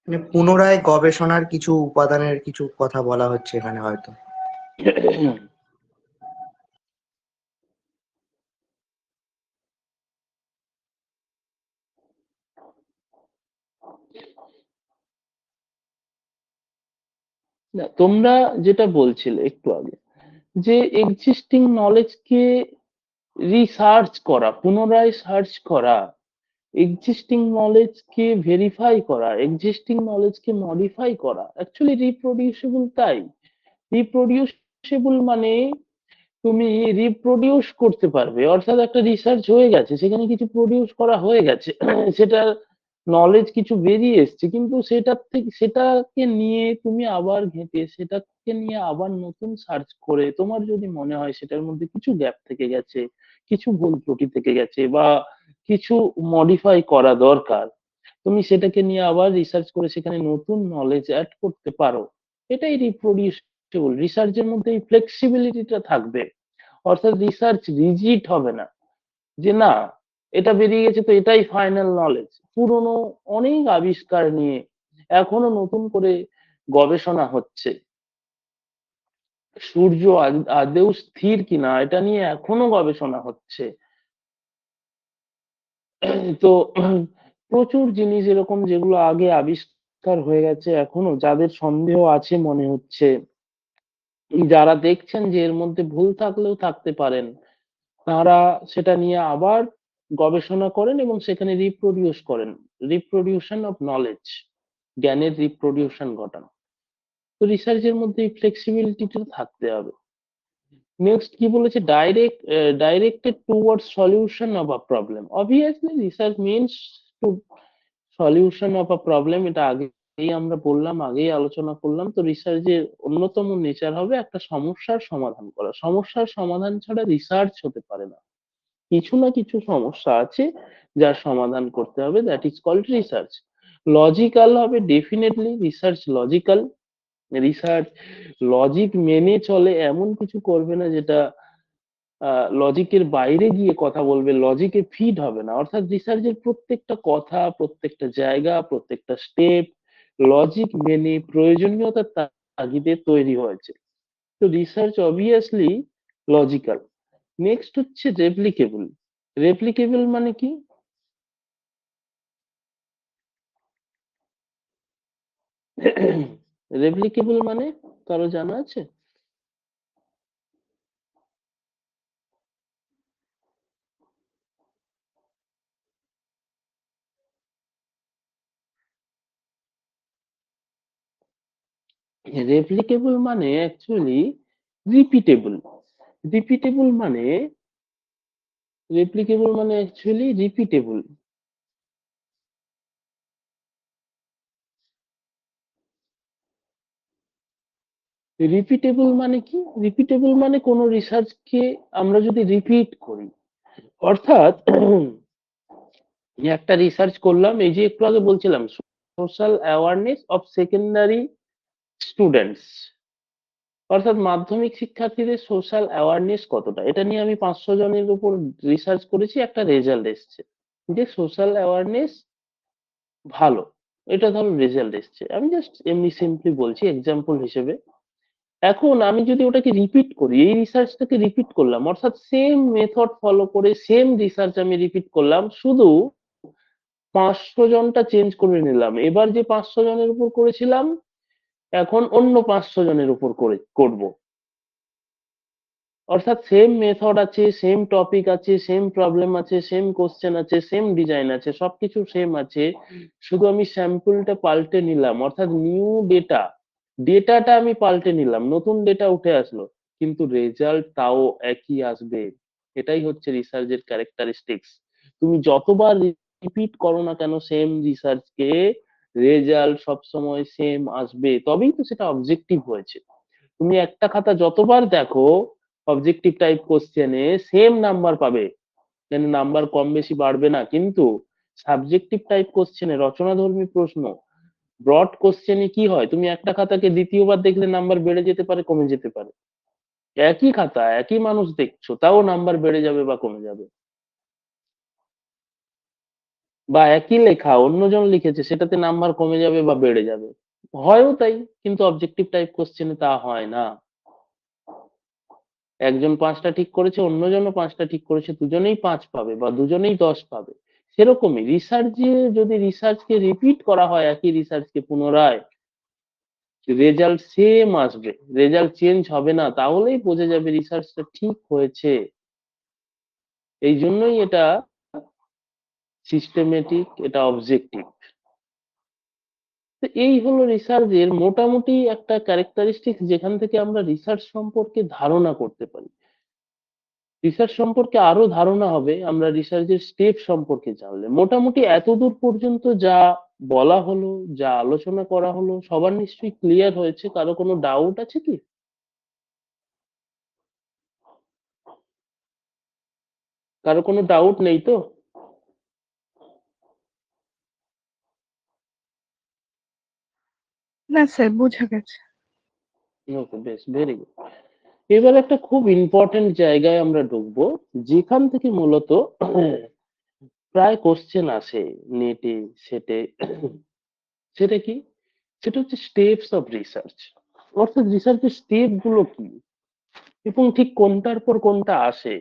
মানে পুনরায় গবেষণার কিছু উপাদানের কিছু কথা বলা হচ্ছে এখানে হয়তো। না, তোমরা যেটা বলছিলে একটু আগে যে এক্সিস্টিং নলেজকে রিসার্চ করা, পুনরায় সার্চ করা, এক্সিস্টিং নলেজকে ভেরিফাই করা, এক্সিস্টিং নলেজকে মডিফাই করা, অ্যাকচুয়ালি রিপ্রোডিউসেবল তাই। রিপ্রোডিউসেবল মানে তুমি রিপ্রোডিউস করতে পারবে, অর্থাৎ একটা রিসার্চ হয়ে গেছে, সেখানে কিছু প্রডিউস করা হয়ে গেছে, সেটার নলেজ কিছু বেরিয়ে এসছে, কিন্তু সেটার থেকে সেটাকে নিয়ে তুমি আবার ঘেঁটে সেটাকে নিয়ে আবার নতুন সার্চ করে তোমার যদি মনে হয় সেটার মধ্যে কিছু গ্যাপ থেকে গেছে, কিছু ভুল ত্রুটি থেকে গেছে, বা কিছু মডিফাই করা দরকার, তুমি সেটাকে নিয়ে আবার রিসার্চ করে সেখানে নতুন নলেজ অ্যাড করতে পারো। এটাই রিপ্রোডিউসেবল। রিসার্চের মধ্যে এই ফ্লেক্সিবিলিটিটা থাকবে, অর্থাৎ রিসার্চ রিজিড হবে না যে না এটা বেরিয়ে গেছে তো এটাই ফাইনাল নলেজ। পুরনো অনেক আবিষ্কার নিয়ে এখনো নতুন করে গবেষণা হচ্ছে। সূর্য আদৌ স্থির কিনা এটা নিয়ে এখনো গবেষণা হচ্ছে। তো প্রচুর জিনিস এরকম যেগুলো আগে আবিষ্কার হয়ে গেছে, এখনো যাদের সন্দেহ আছে মনে হচ্ছে, যারা দেখছেন যে এর মধ্যে ভুল থাকলেও থাকতে পারেন, তারা সেটা নিয়ে আবার গবেষণা করেন এবং সেখানে রিপ্রোডিউস করেন। রিপ্রোডিউশন অফ নলেজ, জ্ঞানের রিপ্রোডিউশন ঘটান। তো রিসার্চের মধ্যে এই ফ্লেক্সিবিলিটিটা থাকতে হবে। নেক্সট কি বলেছে, directed towards solution of a problem. Obviously research means to solution of a problem, এটা আগেই আমরা বললাম, আগেই আলোচনা করলাম। তো রিসার্চের অন্যতম নেচার হবে একটা সমস্যার সমাধান করা। সমস্যার সমাধান ছাড়া রিসার্চ হতে পারে না। কিছু না কিছু সমস্যা আছে যার সমাধান করতে হবে, that is called research. Logical হবে definitely research, logical. Research logic মেনে চলে, এমন কিছু করবে না যেটা লজিকের বাইরে গিয়ে কথা বলবে, লজিকে ফিট হবে না। অর্থাৎ রিসার্চের প্রত্যেকটা কথা, প্রত্যেকটা জায়গা, প্রত্যেকটা স্টেপ লজিক মেনে প্রয়োজনীয়তার তাগিদে তৈরি হয়েছে। তো রিসার্চ অবভিয়াসলি লজিক্যাল। নেক্সট হচ্ছে রেপ্লিকেবল। রেপ্লিকেবল মানে কি? রেপ্লিকেবল মানে কারো জানা আছে? রেপ্লিকেবল মানে অ্যাকচুয়ালি রিপিটেবল। রিপিটেবল মানে রেপ্লিকেবল মানে অ্যাকচুয়ালি রিপিটেবল। রিপিটেবল মানে কি? রিপিটেবল মানে কোন রিসার্চকে আমরা যদি রিপিট করি, অর্থাৎ একটা রিসার্চ করলাম, এই যে একটু আগে বলছিলাম social awareness of secondary students, অর্থাৎ মাধ্যমিক শিক্ষার্থীদের সোশ্যাল অ্যাওয়ারনেস কতটা, এটা নিয়ে আমি 500 জনের উপর রিসার্চ করেছি, একটা রেজাল্ট এসছে যে সোশ্যাল অ্যাওয়ারনেস ভালো, এটা ধরো রেজাল্ট এসছে। আমি জাস্ট এমনি সিম্পলি বলছি এক্সাম্পল হিসেবে। এখন আমি যদি ওটাকে রিপিট করি, এই রিসার্চটাকে রিপিট করলাম, অর্থাৎ সেম মেথড ফলো করে সেম রিসার্চ আমি রিপিট করলাম, শুধু 500 জনটা চেঞ্জ করে নিলাম। এবার যে 500 জনের উপর করেছিলাম এখন অন্য 500 জনের উপর করব। অর্থাৎ সেম মেথড আছে, সেম টপিক আছে, সেম প্রবলেম আছে, সেম কোশ্চেন আছে, সেম ডিজাইন আছে, সবকিছু সেম আছে, শুধু আমি স্যাম্পলটা পাল্টে নিলাম, অর্থাৎ নিউ ডেটাটা আমি পাল্টে নিলাম, নতুন ডেটা উঠে আসলো, কিন্তু রেজাল্ট তাও একই আসবে। এটাই হচ্ছে রিসার্চের ক্যারেক্টারিস্টিক্স। তুমি যতবার রিপিট করো না কেন সেম রিসার্চকে, রেজাল্ট সবসময় সেম আসবে, তবেই তো সেটা অবজেক্টিভ হয়েছে। তুমি একটা খাতা যতবার দেখো অবজেক্টিভ টাইপ কোশ্চেনে সেম নাম্বার পাবে, মানে নাম্বার কম বেশি বাড়বে না। কিন্তু সাবজেক্টিভ টাইপ কোশ্চেনে, রচনাধর্মী প্রশ্ন, ব্রড কোশ্চেনে কি হয়, তুমি একটা খাতাকে দ্বিতীয়বার দেখলে নাম্বার বেড়ে যেতে পারে, কমে যেতে পারে। একই খাতা একই মানুষ দেখছো, তাও নাম্বার বেড়ে যাবে বা কমে যাবে। বা একই লেখা অন্যজন লিখেছে সেটাতে নাম্বার কমে যাবে বা বেড়ে যাবে, হয়ও তাই, কিন্তু অবজেক্টিভ টাইপ কোশ্চেনে তা হয় না। একজন 5টা ঠিক করেছে, অন্যজনও 5টা ঠিক করেছে, দুজনেই 5 পাবে বা দুজনেই 10 পাবে। সেরকমই রিসার্চে যদি রিসার্চকে রিপিট করা হয়, একই রিসার্চকে পুনরায়, রেজাল্ট সেম আসবে, রেজাল্ট চেঞ্জ হবে না, তাহলেই বোঝা যাবে রিসার্চটা ঠিক হয়েছে। এই জন্যই এটা সিস্টেমেটিক, এটা অবজেক্টিভ। তো এই হলো রিসার্চের মোটামুটি একটা ক্যারেক্টারিস্টিক্স, যেখান থেকে আমরা রিসার্চ সম্পর্কে ধারণা করতে পারি। রিসার্চ সম্পর্কে আরো ধারণা হবে আমরা রিসার্চের স্টেপ সম্পর্কে জানলে। মোটামুটি এতদূর পর্যন্ত যা বলা হলো, যা আলোচনা করা হলো, সবার নিশ্চয়ই ক্লিয়ার হয়েছে। কারো কোনো ডাউট আছে কি? কারো কোনো ডাউট নেই তো? না স্যার, বোঝা গেছে। ওকে, বেশ, ভেরি গুড। এবার একটা খুব ইম্পর্টেন্ট জায়গায় আমরা ঢুকবো, যেখান থেকে মূলত প্রায় কোশ্চেন আসে নেটে, সেটে। সেটা কি? সেটা হচ্ছে স্টেপস অফ রিসার্চ। অর্থাৎ রিসার্চের স্টেপ গুলো কি এবং ঠিক কোনটার পর কোনটা আসে।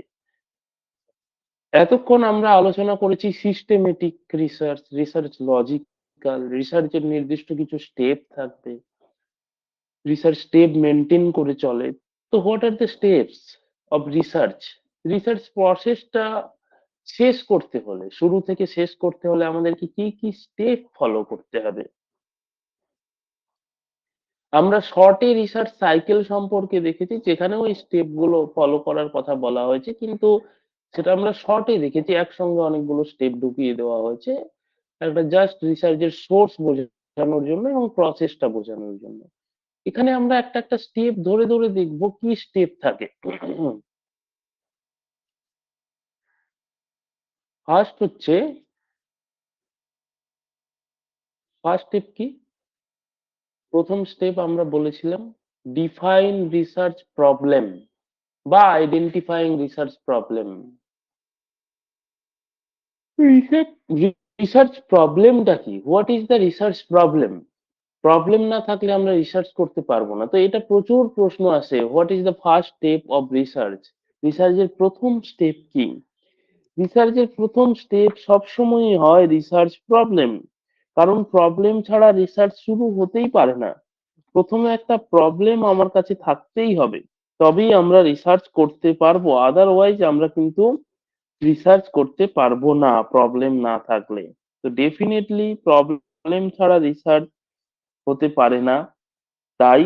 এতক্ষণ আমরা আলোচনা করেছি সিস্টেমেটিক রিসার্চ, রিসার্চ লজিক্যাল, রিসার্চের নির্দিষ্ট কিছু স্টেপ থাকবে, রিসার্চ স্টেপ মেনটেন করে চলে। তো what are the steps of research? Research প্রসেসটা শেষ করতে হলে, শুরু থেকে শেষ করতে হলে আমাদেরকে কি কি স্টেপ ফলো করতে হবে? আমরা শর্টে রিসার্চ সাইকেল সম্পর্কে দেখেছি, যেখানেও এই স্টেপ গুলো ফলো করার কথা বলা হয়েছে, কিন্তু সেটা আমরা শর্টে দেখেছি, একসঙ্গে অনেকগুলো স্টেপ ঢুকিয়ে দেওয়া হয়েছে একটা জাস্ট রিসার্চের সোর্স বোঝানোর জন্য এবং প্রসেসটা বোঝানোর জন্য। এখানে আমরা একটা একটা স্টেপ ধরে ধরে দেখবো কি স্টেপ থাকে। ফার্স্ট হচ্ছে, ফার্স্ট স্টেপ কি? প্রথম স্টেপ আমরা বলেছিলাম ডিফাইন রিসার্চ প্রবলেম বা আইডেন্টিফাইং রিসার্চ প্রবলেম। রিসার্চ প্রবলেমটা কি? What is the research problem? Problem না থাকলে আমরা রিসার্চ করতে পারবো না। তো এটা প্রচুর প্রশ্ন আসে, what is the first step of research? রিসার্চের প্রথম স্টেপ কি? রিসার্চের প্রথম স্টেপ সবসময়ই হয় রিসার্চ প্রবলেম, কারণ প্রবলেম ছাড়া রিসার্চ শুরু হতেই পারে না। প্রথমে একটা প্রবলেম আমার কাছে থাকতেই হবে, তবেই আমরা রিসার্চ করতে পারবো, আদারওয়াইজ আমরা কিন্তু রিসার্চ করতে পারবো না প্রবলেম না থাকলে। তো ডেফিনেটলি প্রবলেম ছাড়া রিসার্চ হতে পারে না, তাই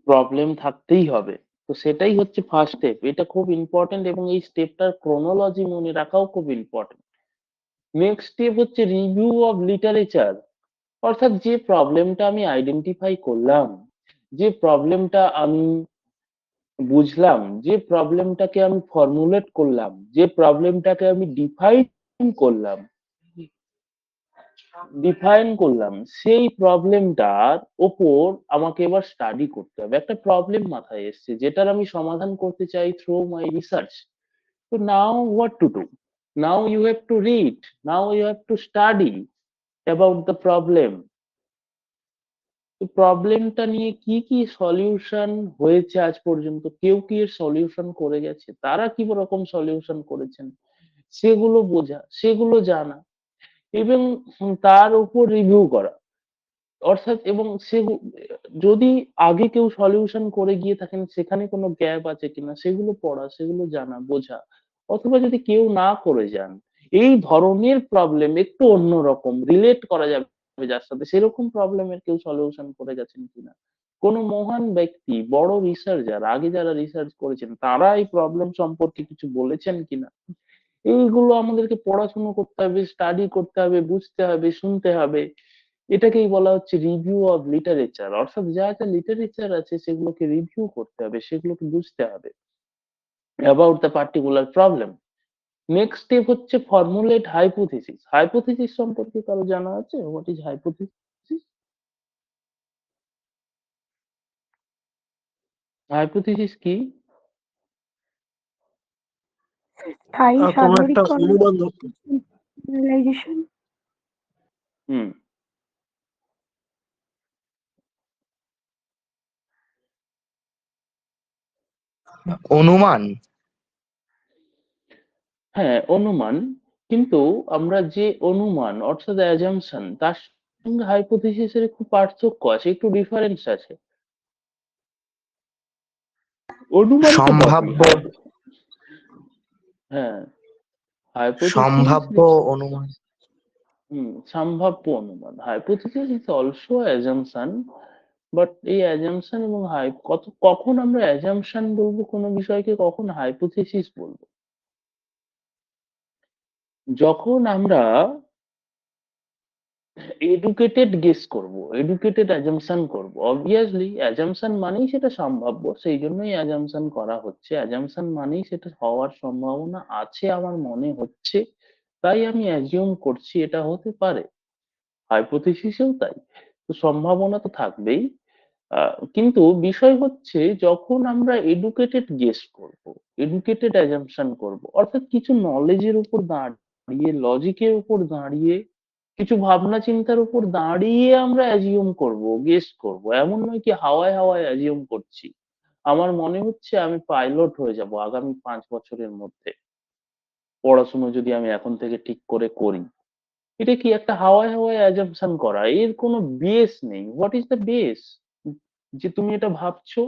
প্রবলেম থাকতেই হবে। তো সেটাই হচ্ছে ফার্স্ট স্টেপ, এটা খুব ইম্পর্টেন্ট এবং এই স্টেপটার ক্রোনোলজি মনে রাখাও খুব ইম্পর্টেন্ট। নেক্সট স্টেপ হচ্ছে রিভিউ অফ লিটারেচার। অর্থাৎ যে প্রবলেমটা আমি আইডেন্টিফাই করলাম, যে প্রবলেমটা আমি বুঝলাম, যে প্রবলেমটাকে আমি ফর্মুলেট করলাম, যে প্রবলেমটাকে আমি ডিফাইন করলাম, সেই প্রবলেমটার ওপর আমাকে এবার স্টাডি করতে হবে। একটা প্রবলেম মাথায় এসছে যেটার আমি সমাধান করতে চাই থ্রু মাই রিসার্চ। তো now what to do? Now you have to read, now you have to study about the problem. তো প্রবলেমটা নিয়ে কি কি সলিউশন হয়েছে আজ পর্যন্ত, কেউ কি এর সলিউশন করে গেছে, তারা কি রকম সলিউশন করেছেন, সেগুলো বোঝা, সেগুলো জানা এবং তার উপর রিভিউ করা। অর্থাৎ এবং সে যদি আগে কেউ সলিউশন করে গিয়ে থাকেন সেখানে কোনো গ্যাপ আছে কিনা সেগুলো পড়া, সেগুলো জানা বোঝা। অথবা যদি কেউ না করে যান, এই ধরনের প্রবলেম একটু অন্যরকম রিলেট করা যাবে যার সাথে, সেরকম প্রবলেমের কেউ সলিউশন করে গেছেন কিনা, কোনো মহান ব্যক্তি, বড় রিসার্চার, আগে যারা রিসার্চ করেছেন তারা এই প্রবলেম সম্পর্কে কিছু বলেছেন কিনা, এইগুলো আমাদেরকে পড়াশোনা করতে হবে, স্টাডি করতে হবে, বুঝতে হবে, শুনতে হবে। এটাকেই বলা হচ্ছে রিভিউ অফ লিটারেচার। অর্থাৎ যা যা লিটারেচার আছে সেগুলোকে রিভিউ করতে হবে, সেগুলোকে বুঝতে হবে about the particular problem. Next step হচ্ছে ফর্মুলেট হাইপোথিসিস। হাইপোথিসিস সম্পর্কে কারো জানা আছে? What is hypothesis? হাইপোথিসিস কি? স্থায়ী কোনো একটা সাধারণীকরণ। অনুমান জেনারেলাইজেশন। হুম অনুমান। হ্যাঁ, অনুমান। কিন্তু আমরা যে অনুমান অর্থাৎ অ্যাজাম্পশন, তার সঙ্গে হাইপোথিসিসের একটু পার্থক্য আছে, একটু ডিফারেন্স আছে। অনুমানটা কি? সম্ভাব্য হ্যাঁ, হাইপোথিসিস সম্ভাব্য অনুমান। সম্ভাব্য অনুমান। Hypothesis is also assumption, but এই অ্যাজাম্পশন এবং কখন আমরা অ্যাজাম্পশন বলবো কোনো বিষয়কে, কখন হাইপোথিসিস বলবো? যখন আমরা এডুকেটেড গেস করব, এডুকেটেড অ্যাজাম্পশন করব। অবভিয়াসলি অ্যাজাম্পশন মানেই সেটা সম্ভাব্য, সেই জন্যই অ্যাজাম্পশন করা হচ্ছে। অ্যাজাম্পশন মানেই সেটা হওয়ার সম্ভাবনা আছে আমার মনে হচ্ছে, তাই আমি অ্যাজিউম করছি এটা হতে পারে। হাইপোথিসিসেও তাই। তো সম্ভাবনা তো থাকবেই। কিন্তু বিষয় হচ্ছে যখন আমরা এডুকেটেড গেস করব, এডুকেটেড অ্যাজাম্পশন করব, অর্থাৎ কিছু নলেজের উপর দাঁড়িয়ে, লজিকের উপর দাঁড়িয়ে, কিছু ভাবনা চিন্তার উপর দাঁড়িয়ে আমরা অ্যাজিউম করব, গেস করব। এমন নয় কি হাওয়ায় হাওয়ায় অ্যাজিউম করছি। আমার মনে হচ্ছে আমি পাইলট হয়ে যাব আগামী 5 বছরের মধ্যে, পড়াশুনো যদি আমি এখন থেকে ঠিক করে করি। এটা কি একটা হাওয়ায় হাওয়ায় অ্যাজাম্পশন করা? এর কোনো বেস নেই। হোয়াট ইজ দ্য বেস যে তুমি এটা ভাবছো?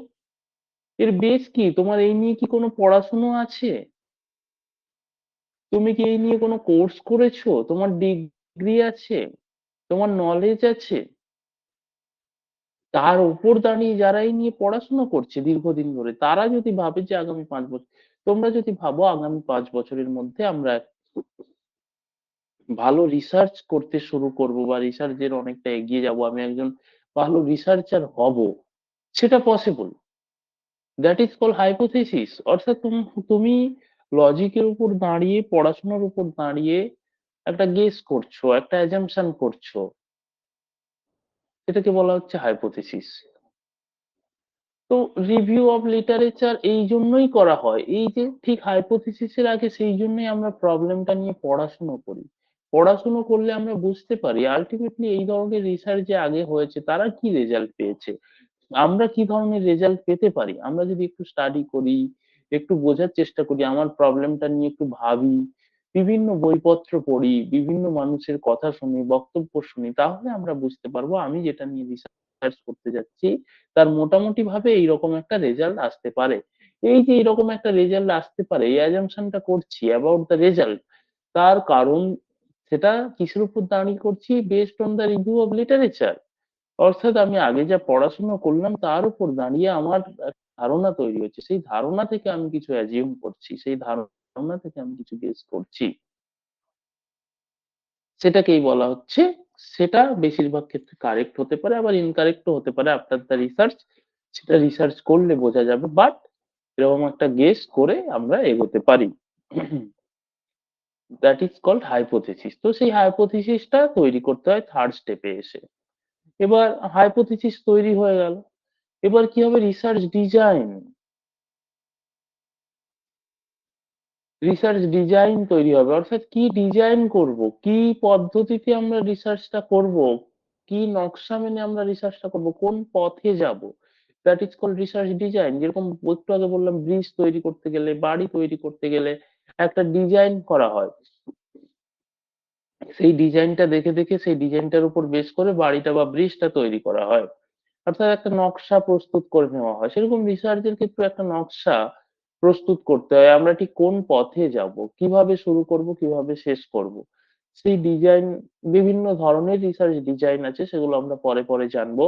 এর বেস কি? তোমার এই নিয়ে কি কোনো পড়াশুনো আছে? তুমি কি এই নিয়ে কোনো কোর্স করেছো? তোমার ডিগ্রি আছে? তোমার নলেজ আছে? তার উপর দাঁড়িয়ে যারা এই নিয়ে পড়াশোনা করছে দীর্ঘদিন ধরে, তারা যদি ভাবে যে আগামী 5 বছর, তোমরা যদি ভাবো আগামী 5 বছরের মধ্যে আমরা ভালো রিসার্চ করতে শুরু করব বা রিসার্চের অনেকটা এগিয়ে যাব, আমি একজন ভালো রিসার্চার হব, সেটা possible. That is call hypothesis. অর্থাৎ তুমি লজিকের উপর দাঁড়িয়ে, পড়াশোনার উপর দাঁড়িয়ে একটা গেস করছো, একটা অ্যাজাম্পশন করছো, এটাকে বলা হচ্ছে হাইপোথিসিস। তো রিভিউ অফ লিটারেচার এই জন্যই করা হয়, এই যে ঠিক হাইপোথিসিসের আগে সেই জন্যই আমরা প্রবলেমটা নিয়ে পড়াশুনো করি। পড়াশুনো করলে আমরা বুঝতে পারি আলটিমেটলি এই ধরনের রিসার্চ যে আগে হয়েছে তারা কি রেজাল্ট পেয়েছে, আমরা কি ধরনের রেজাল্ট পেতে পারি। আমরা যদি একটু স্টাডি করি, একটু বোঝার চেষ্টা করি, আমার প্রবলেমটা নিয়ে একটু ভাবি, বিভিন্ন বইপত্র পড়ি, বিভিন্ন মানুষের কথা শুনি, বক্তব্য শুনি, তাহলে আমরা বুঝতে পারবো আমি যেটা নিয়ে রিসার্চ করতে যাচ্ছি তার মোটামুটি ভাবে এইরকম একটা রেজাল্ট আসতে পারে। এই যে এরকম একটা রেজাল্ট আসতে পারে, এই অ্যাজাম্পশনটা করছি অ্যাবাউট দ্য রেজাল্ট, তার কারণ সেটা কিসের উপর দাঁড়িয়ে করছি? Based on the review of literature. অর্থাৎ আমি আগে যা পড়াশোনা করলাম তার উপর দাঁড়িয়ে আমার একটা ধারণা তৈরি হচ্ছে, সেই ধারণা থেকে আমি কিছু অ্যাজিউম করছি, সেই ধারণা থেকে আমি কিছু গেস করছি, সেটাকেই বলা হচ্ছে। সেটা বেশিরভাগ ক্ষেত্রে কারেক্ট হতে পারে, আবার ইনকারেক্ট হতে পারে আফটার দ্য রিসার্চ। সেটা রিসার্চ করলে বোঝা যাবে, বাট এরকম একটা গেস করে আমরা এগোতে পারি। That is called hypothesis. তো সেই হাইপোথিসিসটা তৈরি করতে হয় থার্ড স্টেপে এসে। এবার হাইপোথিসিস তৈরি হয়ে গেল, এবার কি হবে? Research design. রিসার্চ ডিজাইন তৈরি হবে, অর্থাৎ কি ডিজাইন করব, কি পদ্ধতিতে আমরা রিসার্চটা করব, কি নকশা মেনে আমরা রিসার্চটা করব, কোন পথে যাব, that is called research design. যেরকম একটু আগে বললাম, ব্রিজ তৈরি করতে গেলে, বাড়ি তৈরি করতে গেলে একটা ডিজাইন করা হয়। সেই ডিজাইনটা দেখে দেখে সেই ডিজাইনটার উপর বেস করে বাড়িটা বা ব্রিজটা তৈরি করা হয়, অর্থাৎ একটা নকশা প্রস্তুত করে নেওয়া হয়। সেরকম রিসার্চের ক্ষেত্রে একটা নকশা প্রস্তুত করতে হয়, আমরা ঠিক কোন পথে যাব, কিভাবে শুরু করব, কিভাবে শেষ করব। সেই ডিজাইন, বিভিন্ন ধরনের রিসার্চ ডিজাইন আছে, সেগুলো আমরা পরে পরে জানবো।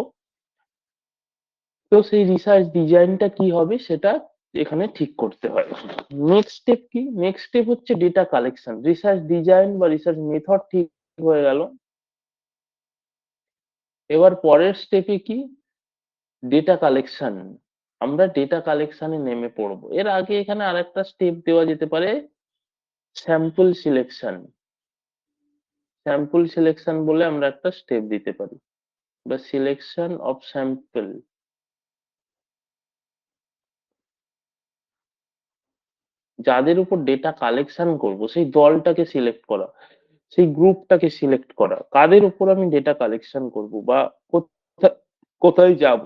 তো সেই রিসার্চ ডিজাইনটা কি হবে সেটা এখানে ঠিক করতে হয়। নেক্সট স্টেপ কি? নেক্সট স্টেপ হচ্ছে ডেটা কালেকশন। রিসার্চ ডিজাইন বা রিসার্চ মেথড ঠিক হয়ে গেল, এবার পরের স্টেপে কি? Data collection. আমরা ডেটা কালেকশনে নেমে পড়বো। এর আগে এখানে আরেকটা স্টেপ দেওয়া যেতে পারে, স্যাম্পল সিলেকশন। স্যাম্পল সিলেকশন বলে আমরা একটা স্টেপ দিতে পারি, বা সিলেকশন অফ স্যাম্পল। যাদের উপর ডেটা কালেকশন করব সেই দলটাকে সিলেক্ট করা। সেই গ্রুপটাকে সিলেক্ট করা, কাদের উপর আমি ডেটা কালেকশন করব বা কোথায় যাব।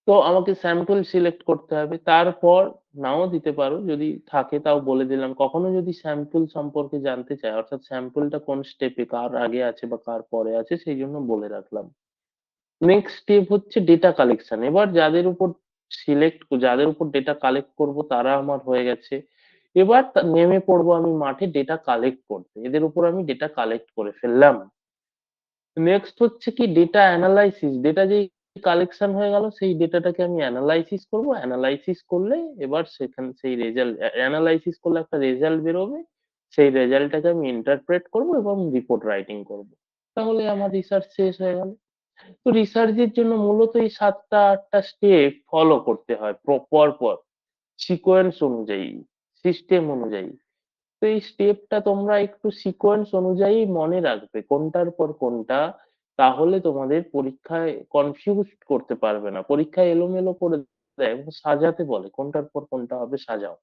তো আমাকে স্যাম্পল সিলেক্ট করতে হবে, তারপর নাও দিতে পারো, যদি থাকে তাও বলে দিলাম। কখনো যদি স্যাম্পল সম্পর্কে জানতে চায়, অর্থাৎ স্যাম্পলটা কোন স্টেপে, কার আগে আছে বা কার পরে আছে, সেই জন্য বলে রাখলাম। নেক্সট স্টেপ হচ্ছে ডেটা কালেকশন। এবার যাদের উপর ডেটা কালেক্ট করব তারা আমার হয়ে গেছে। এবার নেমে পড়বো আমি মাঠে ডেটা কালেক্ট করতে, এদের উপর আমি ডেটা কালেক্ট করে ফেললাম। নেক্সট হচ্ছে কি ডেটা অ্যানালাইসিস। ডেটা যেই কালেকশন হয়ে গেল, সেই ডেটাটাকে আমি অ্যানালাইসিস করব। অ্যানালাইসিস করলে এবার সেই রেজাল্ট, অ্যানালাইসিস করলে একটা রেজাল্ট বেরোবে, সেই রেজাল্টটাকে আমি ইন্টারপ্রেট করব এবং রিপোর্ট রাইটিং করব। তাহলে আমার রিসার্চ শেষ হয়ে গেল। তো রিসার্চের জন্য মূলত এই 7টা 8টা স্টেপ ফলো করতে হয় পর পর, সিকোয়েন্স অনুযায়ী, সিস্টেম অনুযায়ী। তো এই স্টেপটা তোমরা একটু সিকোয়েন্স অনুযায়ী মনে রাখবে, কোনটার পর কোনটা। তাহলে তোমাদের পরীক্ষায় কনফিউজ করতে পারবে না। পরীক্ষায় এলোমেলো করে দেয় এবং সাজাতে বলে, কোনটার পর কোনটা হবে সাজাও।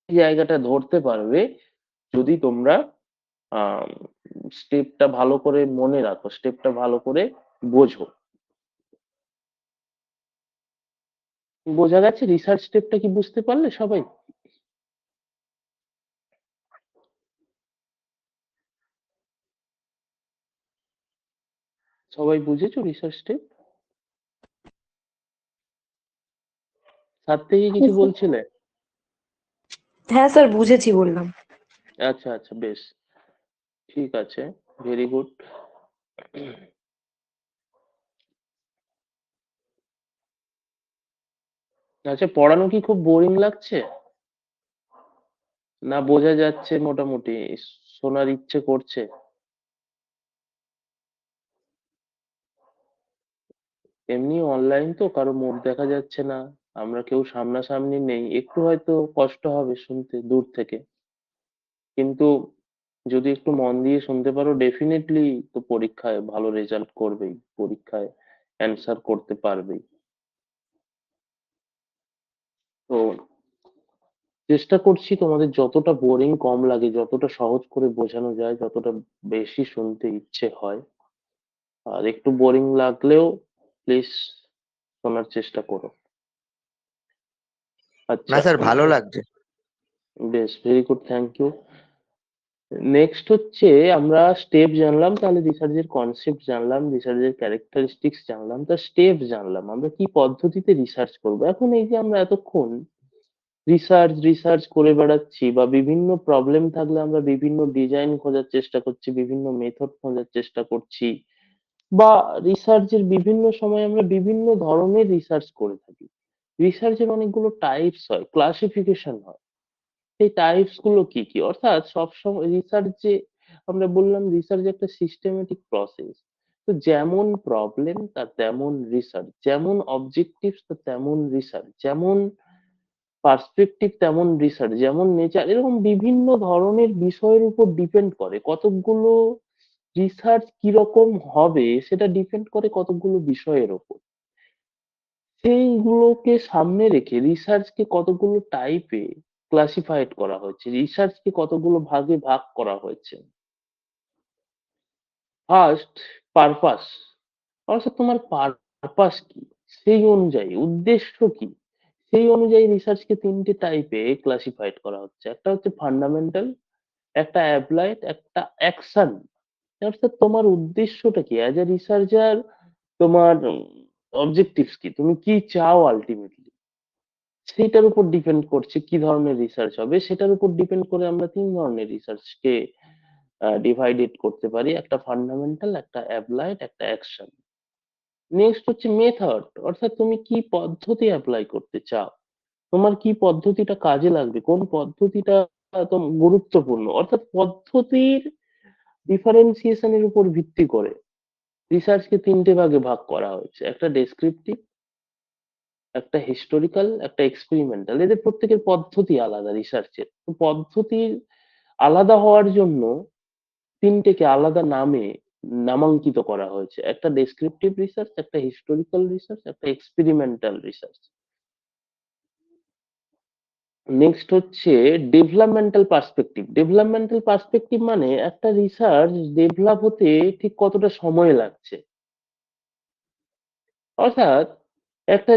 এই জায়গাটা ধরতে পারবে যদি তোমরা স্টেপটা ভালো করে মনে রাখো, স্টেপটা ভালো করে বোঝো। বোঝা গেছে? রিসার্চ স্টেপটা কি বুঝতে পারলে সবাই? সবাই বুঝেছো রিসার্চ স্টেপ? সাত থেকে কিছু বলছিলে? হ্যাঁ স্যার, বুঝেছি বললাম। আচ্ছা আচ্ছা, বেশ, ঠিক আছে, ভেরি গুড। আচ্ছা, পড়ানো কি খুব বোরিং লাগছে, না বোঝা যাচ্ছে মোটামুটি, শোনার ইচ্ছে করছে? এমনি অনলাইন তো কারো মুখ দেখা যাচ্ছে না, আমরা কেউ সামনাসামনি নেই, একটু হয়তো কষ্ট হবে শুনতে দূর থেকে, কিন্তু যদি একটু মন দিয়ে শুনতে পারো ডেফিনেটলি তো পরীক্ষায় ভালো রেজাল্ট করবেই, পরীক্ষায় অ্যান্সার করতে পারবেই। তো চেষ্টা করছি তোমাদের যতটা বোরিং কম লাগে, যতটা সহজ করে বোঝানো যায়, যতটা বেশি শুনতে ইচ্ছে হয়। আর একটু বোরিং লাগলেও প্লিজ শোনার চেষ্টা করো। না আচ্ছা, স্যার, ভালো লাগছে। বেশ, very good, thank you. Next হচ্ছে আমরা স্টেপ জানলাম, তাহলে রিসার্চের কনসেপ্ট জানলাম, রিসার্চের ক্যারেক্টারিস্টিক্স জানলাম, তার স্টেপ জানলাম, আমরা কি পদ্ধতিতে রিসার্চ করব। এখন এই যে আমরা এতক্ষণ রিসার্চ রিসার্চ করে বেড়াচ্ছি, বা বিভিন্ন প্রবলেম থাকলে আমরা বিভিন্ন ডিজাইন খোঁজার চেষ্টা করছি, বিভিন্ন মেথড খোঁজার চেষ্টা করছি, বা রিসার্চের বিভিন্ন সময় আমরা বিভিন্ন ধরনের রিসার্চ করে থাকি। রিসার্চের অনেকগুলো টাইপস হয়, ক্লাসিফিকেশন হয়। সেই টাইপস গুলো কি কি, অর্থাৎ সবসময় রিসার্চ যে, আমরা বললাম রিসার্চ একটা সিস্টেমেটিক প্রসেস। তো যেমন প্রবলেম তার তেমন রিসার্চ, যেমন অবজেক্টিভ তার তেমন রিসার্চ, যেমন পার্সপেক্টিভ তেমন রিসার্চ, যেমন নেচার, এরকম বিভিন্ন ধরনের বিষয়ের উপর ডিপেন্ড করে কতকগুলো রিসার্চ কিরকম হবে, সেটা ডিপেন্ড করে কতগুলো বিষয়ের উপর। সেইগুলোকে সামনে রেখে রিসার্চকে কতগুলো টাইপে ক্লাসিফাইড করা হয়েছে, রিসার্চকে কতগুলো ভাগে ভাগ করা হয়েছে। ফার্স্ট, পারপাস, অর্থাৎ তোমার পারপাস কি, সেই অনুযায়ী উদ্দেশ্য কি, সেই অনুযায়ী রিসার্চকে 3টে টাইপে ক্লাসিফাইড করা হচ্ছে। একটা হচ্ছে ফান্ডামেন্টাল, একটা অ্যাপ্লাইড, একটা অ্যাকশন। অর্থাৎ তোমার উদ্দেশ্যটা কি অ্যাজ এ রিসার্চার, তোমার অবজেক্টিভস কি, তুমি কি চাও আলটিমেটলি, সেটার উপর ডিপেন্ড করছে কি ধরনের রিসার্চ হবে। সেটার উপর ডিপেন্ড করে আমরা 3 ধরনের রিসার্চকে ডিভাইডেড করতে পারি, একটা ফান্ডামেন্টাল, একটা অ্যাপ্লাইড, একটা অ্যাকশন। নেক্সট হচ্ছে মেথড, অর্থাৎ তুমি কি পদ্ধতি অ্যাপ্লাই করতে চাও, তোমার কি পদ্ধতিটা কাজে লাগবে, কোন পদ্ধতিটা গুরুত্বপূর্ণ। অর্থাৎ পদ্ধতির ডিফারেন্সিয়েশনের উপর ভিত্তি করে রিসার্চকে 3টে ভাগে ভাগ করা হয়েছে, একটা ডেসক্রিপটিভ, একটা হিস্টোরিক্যাল, একটা এক্সপেরিমেন্টাল। এদের প্রত্যেকের পদ্ধতি আলাদা রিসার্চের। তো পদ্ধতির আলাদা হওয়ার জন্য 3টেকে আলাদা নামে নামাঙ্কিত করা হয়েছে, একটা ডেসক্রিপটিভ রিসার্চ, একটা হিস্টোরিক্যাল রিসার্চ, একটা এক্সপেরিমেন্টাল রিসার্চ। নেক্সট হচ্ছে ডেভেলপমেন্টাল পার্সপেক্টিভ। ডেভেলপমেন্টাল পার্সপেক্টিভ মানে একটা রিসার্চ ডেভেলপ হতে ঠিক কতটা সময় লাগছে, অর্থাৎ একটা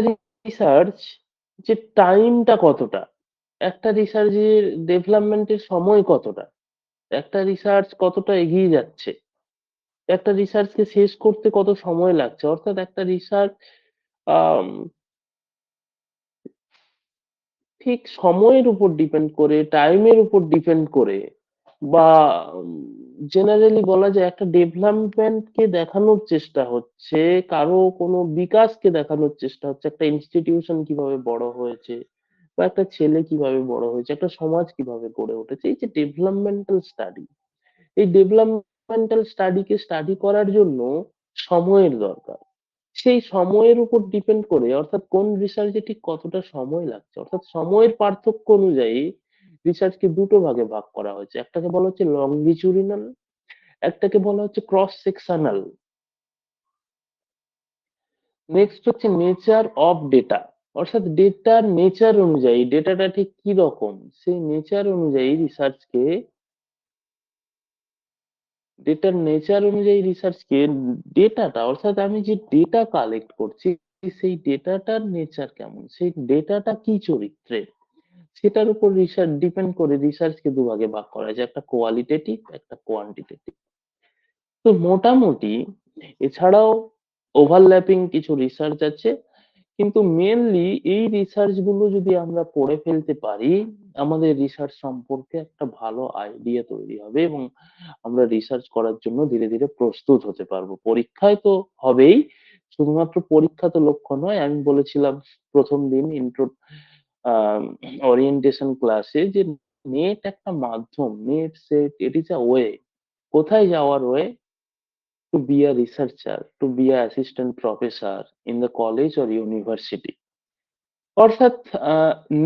রিসার্চ যে টাইমটা কতটা, একটা রিসার্চের ডেভেলপমেন্টের সময় কতটা, একটা রিসার্চ কতটা এগিয়ে যাচ্ছে, একটা রিসার্চকে শেষ করতে কত সময় লাগছে। অর্থাৎ একটা রিসার্চ ঠিক সময়ের উপর ডিপেন্ড করে, টাইমের উপর ডিপেন্ড করে, বা জেনারেলি বলা যায় একটা ডেভেলপমেন্টকে দেখানোর চেষ্টা হচ্ছে, কারো কোনো বিকাশকে দেখানোর চেষ্টা হচ্ছে, একটা ইনস্টিটিউশন কিভাবে বড় হয়েছে, বা একটা ছেলে কিভাবে বড় হয়েছে, একটা সমাজ কিভাবে গড়ে উঠেছে। এই যে ডেভেলপমেন্টাল স্টাডি, এই ডেভেলপমেন্টাল স্টাডিকে স্টাডি করার জন্য সময়ের দরকার। সেই সময়ের উপর ডিপেন্ড করে, অর্থাৎ কোন রিসার্চে ঠিক কতটা সময় লাগছে, অর্থাৎ সময়ের পার্থক্য অনুযায়ী রিসার্চকে দুটো ভাগে ভাগ করা হয়েছে। একটাকে বলা হচ্ছে লংগিচুডিনাল, একটাকে বলা হচ্ছে ক্রস সেকশনাল। নেক্সট হচ্ছে নেচার অফ ডেটা, অর্থাৎ ডেটার নেচার অনুযায়ী, ডেটাটা ঠিক কি রকম সেই নেচার অনুযায়ী রিসার্চকে, ডেটার নেচার অনুযায়ী রিসার্চকে, ডেটাটা অর্থাৎ আমি যে ডেটা কালেক্ট করছি সেই ডেটাটার নেচার কেমন, সেই ডেটাটা কি চরিত্রের, সেটার উপর রিসার্চ ডিপেন্ড করে রিসার্চকে দুভাগে ভাগ করা যায়, একটা কোয়ালিটেটিভ, একটা কোয়ান্টিটেটিভ। তো মোটামুটি এছাড়াও ওভারল্যাপিং কিছু রিসার্চ আছে, কিন্তু মেনলি এই রিসার্চ গুলো যদি আমরা পড়ে ফেলতে পারি, আমাদের রিসার্চ সম্পর্কে একটা ভালো আইডিয়া তৈরি হবে এবং আমরা রিসার্চ করার জন্য ধীরে ধীরে প্রস্তুত হতে পারবো। পরীক্ষায় তো হবেই, শুধুমাত্র পরীক্ষা তো লক্ষ্য নয়। আমি বলেছিলাম প্রথম দিন ইন্ট্রো ওরিয়েন্টেশন ক্লাসে যে নেট একটা মাধ্যম, NET SET it is a way. কোথায় যাওয়ার way? To be a researcher, to be a assistant professor in the college or university. অর্থাৎ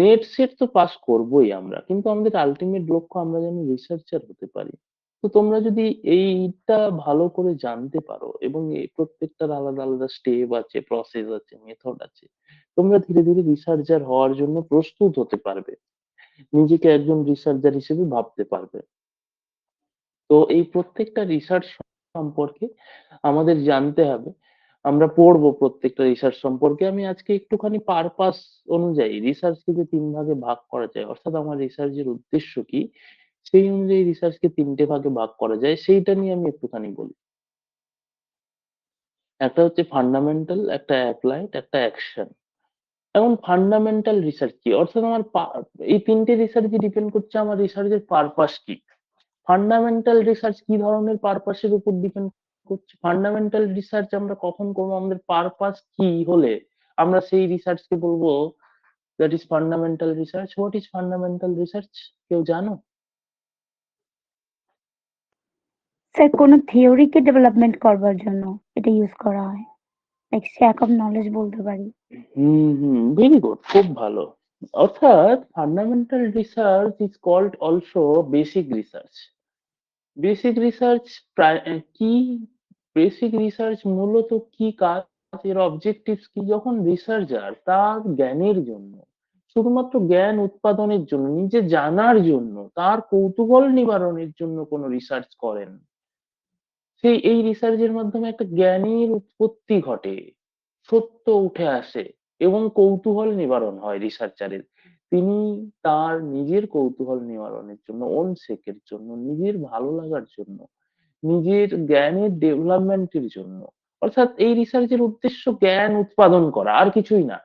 নেট সেট তো পাস করবোই আমরা, কিন্তু আমাদের আলটিমেট লক্ষ্য আমরা যেন রিসার্চার হতে পারি। তো তোমরা যদি এইটা ভালো করে জানতে পারো, এবং এই প্রত্যেকটার আলাদা আলাদা স্টেপ আছে, প্রসেস আছে, মেথড আছে, তোমরা ধীরে ধীরে রিসার্চার হওয়ার জন্য প্রস্তুত হতে পারবে, নিজেকে একজন রিসার্চার হিসেবে ভাবতে পারবে। তো এই প্রত্যেকটা রিসার্চ সম্পর্কে আমাদের জানতে হবে। আমরা পড়বো প্রত্যেকটা রিসার্চ সম্পর্কে। আমি আজকে একটুখানি পারপাস অনুযায়ী রিসার্চকে যে তিন ভাগে ভাগ করা যায়, অর্থাৎ আমার রিসার্চের উদ্দেশ্য কি, সেই অনুযায়ী রিসার্চকে তিনটে ভাগে ভাগ করা যায়, সেইটা নিয়ে আমি একটুখানি বলি। একটা হচ্ছে ফান্ডামেন্টাল, একটা অ্যাপ্লাইড, একটা অ্যাকশন। এখন ফান্ডামেন্টাল রিসার্চ কি, অর্থাৎ আমার এই তিনটে রিসার্চই ডিপেন্ড করছে আমার রিসার্চের পারপাস কি। ফান্ডামেন্টাল রিসার্চ কি ধরনের পারপাসের উপর ডিপেন্ড করছে, ফান্ডামেন্টাল রিসার্চ আমরা কখন করবো, আমাদের পারপাস কি হলে আমরা সেই রিসার্চকে বলবো that is fundamental research. What is fundamental research, কেউ জানো? স্যার কোনো থিওরিকে ডেভেলপমেন্ট করবার জন্য এটা ইউজ করা হয়, লাইক স্ট্যাক অফ নলেজ বলতে পারি। ভেরি গুড, খুব ভালো। অর্থাৎ fundamental research is called also basic research. Basic research কি, বেসিক রিসার্চ মূলত কি কাজ, এর অবজেক্টিভস কি? যখন রিসার্চার তার জ্ঞানের জন্য, শুধুমাত্র জ্ঞান উৎপাদনের জন্য, নিজে জানার জন্য, তার কৌতূহল নিবারণের জন্য কোনো রিসার্চ করেন, সেই এই রিসার্চের মাধ্যমে একটা জ্ঞানের উৎপত্তি ঘটে, সত্য উঠে আসে এবং কৌতূহল নিবারণ হয় রিসার্চারের। তিনি তার নিজের কৌতূহল নিবারণের জন্য, ওন সেকের জন্য, নিজের ভালো লাগার জন্য, নিজের জ্ঞানের ডেভেলপমেন্টের জন্য, অর্থাৎ এই রিসার্চের উদ্দেশ্য জ্ঞান উৎপাদন করা, আর কিছুই না।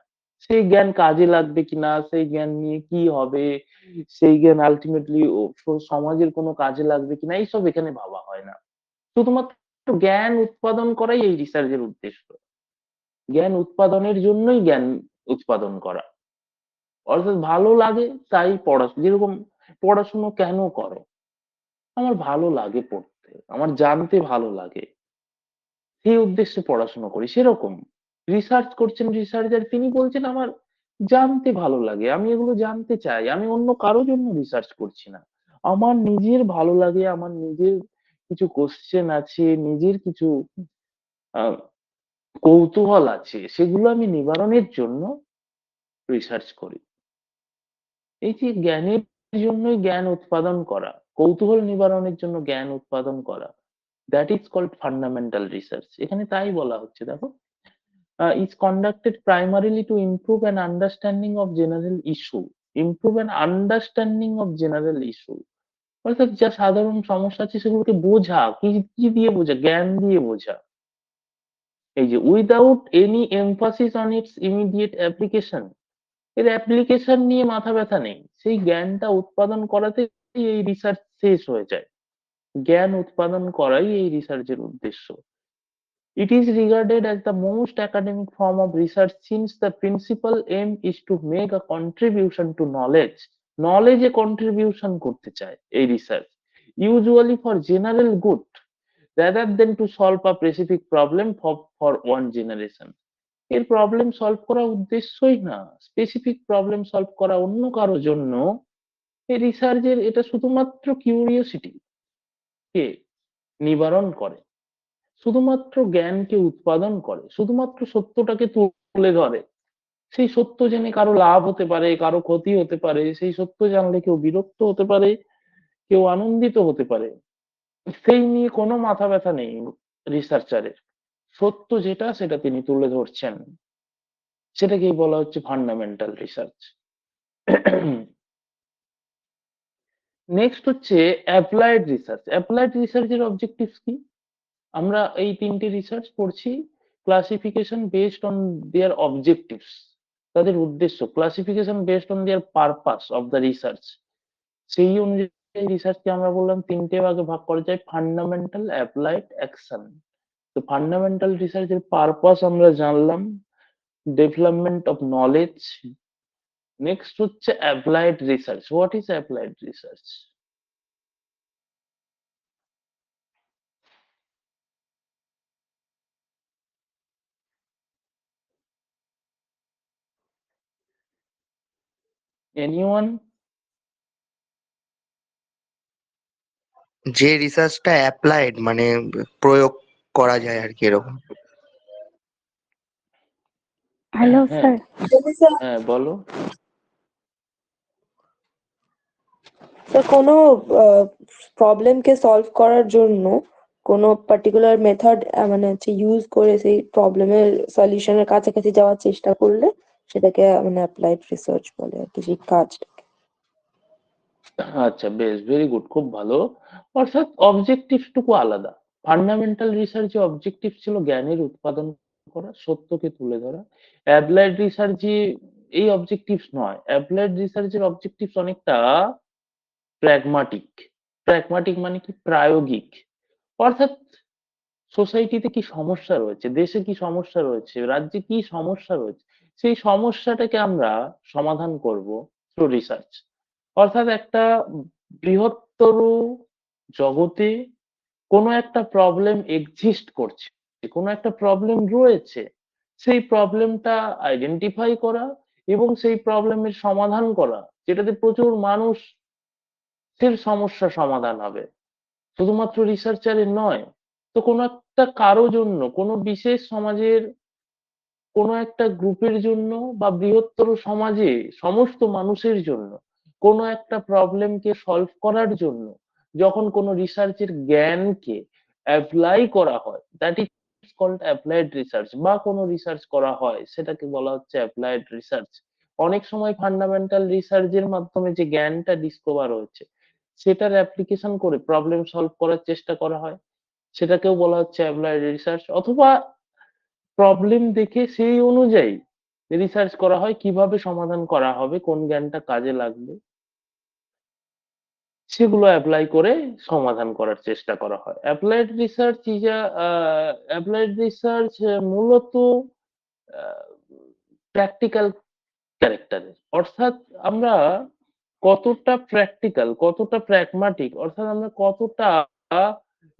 সেই জ্ঞান কাজে লাগবে কিনা, সেই জ্ঞান নিয়ে কি হবে, সেই জ্ঞান আলটিমেটলি সমাজের কোনো কাজে লাগবে কিনা, এইসব এখানে ভাবা হয় না। শুধুমাত্র জ্ঞান উৎপাদন করাই এই রিসার্চের উদ্দেশ্য। জ্ঞান উৎপাদনের জন্যই জ্ঞান উৎপাদন করা, অর্থাৎ ভালো লাগে তাই পড়াশোনা। যেরকম পড়াশুনো কেন করো? আমার ভালো লাগে পড়তে, আমার জানতে ভালো লাগে, সেই উদ্দেশ্যে পড়াশোনা করি। সেরকম রিসার্চ করছেন রিসার্চার, তিনি বলছেন আমার জানতে ভালো লাগে, আমি এগুলো জানতে চাই, আমি অন্য কারোর জন্য রিসার্চ করছি না, আমার নিজের ভালো লাগে, আমার নিজের কিছু কোশ্চেন আছে, নিজের কিছু আহ, কৌতূহল আছে, সেগুলো আমি নিবারণের জন্য রিসার্চ করি। এই যে জ্ঞানের জন্যই জ্ঞান উৎপাদন করা, কৌতূহল নিবারণের জন্য জ্ঞান উৎপাদন করা, that is called fundamental research. এখানে তাই বলা হচ্ছে, দেখো, is conducted primarily to improve an understanding of general issue, improve an understanding of general issue, অর্থাৎ যা সাধারণ সমস্যা আছে সেগুলোকে বোঝা, কি কি দিয়ে বোঝা, জ্ঞান দিয়ে বোঝা। এই যে without any emphasis on it's immediate application, এর অ্যাপ্লিকেশন নিয়ে মাথা ব্যথা নেই, সেই জ্ঞানটা উৎপাদন করাতে এই রিসার্চ শেষ হয়ে যায়। জ্ঞান উৎপাদন করাই এই রিসার্চের উদ্দেশ্য। It is regarded as the most academic form of research since the principal aim is to make a contribution to knowledge. Knowledge A contribution করতে চায় এই research, usually for general good, rather than to solve a specific problem for one generation. এর problem solve করা উদ্দেশ্যই না, specific problem solve করা অন্য কারোর জন্য। এই রিসার্চের এটা শুধুমাত্র কিউরিওসিটি কে নিবারণ করে, শুধুমাত্র জ্ঞানকে উৎপাদন করে, শুধুমাত্র সত্যটাকে তুলে ধরে। সেই সত্য জেনে কারো লাভ হতে পারে, কারো ক্ষতি হতে পারে, সেই সত্য জানলে কেউ বিরক্ত হতে পারে, কেউ আনন্দিত হতে পারে, সেই নিয়ে কোনো মাথা ব্যথা নেই রিসার্চারের। সত্য যেটা সেটা তিনি তুলে ধরছেন, সেটাকেই বলা হচ্ছে ফান্ডামেন্টাল রিসার্চ। নেক্সট হচ্ছে অ্যাপ্লাইড রিসার্চ। অ্যাপ্লাইড রিসার্চের অবজেক্টিভস কি? আমরা এই তিনটে রিসার্চ পড়ছি, classification based on their objectives, তাদের উদ্দেশ্য, classification based on their purpose of the research. সেই অনুযায়ী রিসার্চকে আমরা বললাম তিনটে ভাগে ভাগ করা যায়, ফান্ডামেন্টাল, অ্যাপ্লাইড, অ্যাকশন। তো ফান্ডামেন্টাল রিসার্চের পারপাস আমরা জানলাম, ডেভেলপমেন্ট অফ নলেজ। নেক্সট হচ্ছে applied research. What is applied research? Anyone? যে রিসার্চটা অ্যাপ্লাইড মানে প্রয়োগ করা যায় আর কি, এরকম। হ্যালো হ্যাঁ, স্যার। হ্যাঁ বলো। তো কোনো প্রবলেমকে সলভ করার জন্য কোনো পার্টিকুলার মেথড মানে হচ্ছে ইউজ করে সেই প্রবলেমের সলিউশনের কাছাকাছি যাওয়ার চেষ্টা করলে সেটাকে মানে অ্যাপ্লাইড রিসার্চ বলে আর কি, সেই কাজটাকে। আচ্ছা, বেশ, ভেরি গুড, খুব ভালো। অর্থাৎ অবজেক্টিভ টুকু আলাদা। ফান্ডামেন্টাল রিসার্চে অবজেক্টিভ ছিল জ্ঞানের উৎপাদন করা, সত্যকে তুলে ধরা। অ্যাপ্লাইড রিসার্চে এই অবজেক্টিভস নয়, অ্যাপ্লাইড রিসার্চের অবজেক্টিভস অনেকটা প্র্যাগমাটিক। প্র্যাগমাটিক মানে কি? প্রায়োগিক। অর্থাৎ সোসাইটিতে কি সমস্যা রয়েছে, দেশে কি সমস্যা রয়েছে, রাজ্যে কি সমস্যা রয়েছে, সেই সমস্যাটাকে আমরা সমাধান করব থ্রু রিসার্চ। অর্থাৎ একটা বৃহত্তর জগতে কোনো একটা প্রবলেম এক্সিস্ট করছে, কোনো একটা প্রবলেম রয়েছে, সেই প্রবলেমটা আইডেন্টিফাই করা এবং সেই প্রবলেমের সমাধান করা, যেটাতে প্রচুর মানুষের সমস্যা সমাধান হবে, শুধুমাত্র রিসার্চারের নয়। তো কোনো একটা কারো জন্য, কোনো বিশেষ সমাজের কোনো একটা গ্রুপের জন্য বা বৃহত্তর সমাজে সমস্ত মানুষের জন্য কোনো একটা প্রবলেমকে সলভ করার জন্য যখন কোনো রিসার্চের জ্ঞানকে অ্যাপ্লাই করা হয়, that is called applied research. বা কোনো রিসার্চ করা হয়, সেটাকে বলা হচ্ছে অ্যাপ্লাইড রিসার্চ। অনেক সময় ফান্ডামেন্টাল রিসার্চের মাধ্যমে যে জ্ঞানটা ডিসকভার হয়েছে সেটার অ্যাপ্লিকেশন করে প্রবলেম সলভ করার চেষ্টা করা হয়, সেটাকেও বলা হচ্ছে অ্যাপ্লাইড রিসার্চ। অথবা প্রবলেম দেখে সেই অনুযায়ী রিসার্চ করা হয় কিভাবে সমাধান করা হবে, কোন জ্ঞানটা কাজে লাগবে, সেগুলো অ্যাপ্লাই করে সমাধান করার চেষ্টা করা হয়। Applied research is applied research মূলত প্র্যাকটিক্যাল ক্যারেক্টারের। অর্থাৎ আমরা কতটা প্র্যাকটিক্যাল, কতটা প্র্যাগমাটিক, অর্থাৎ আমরা কতটা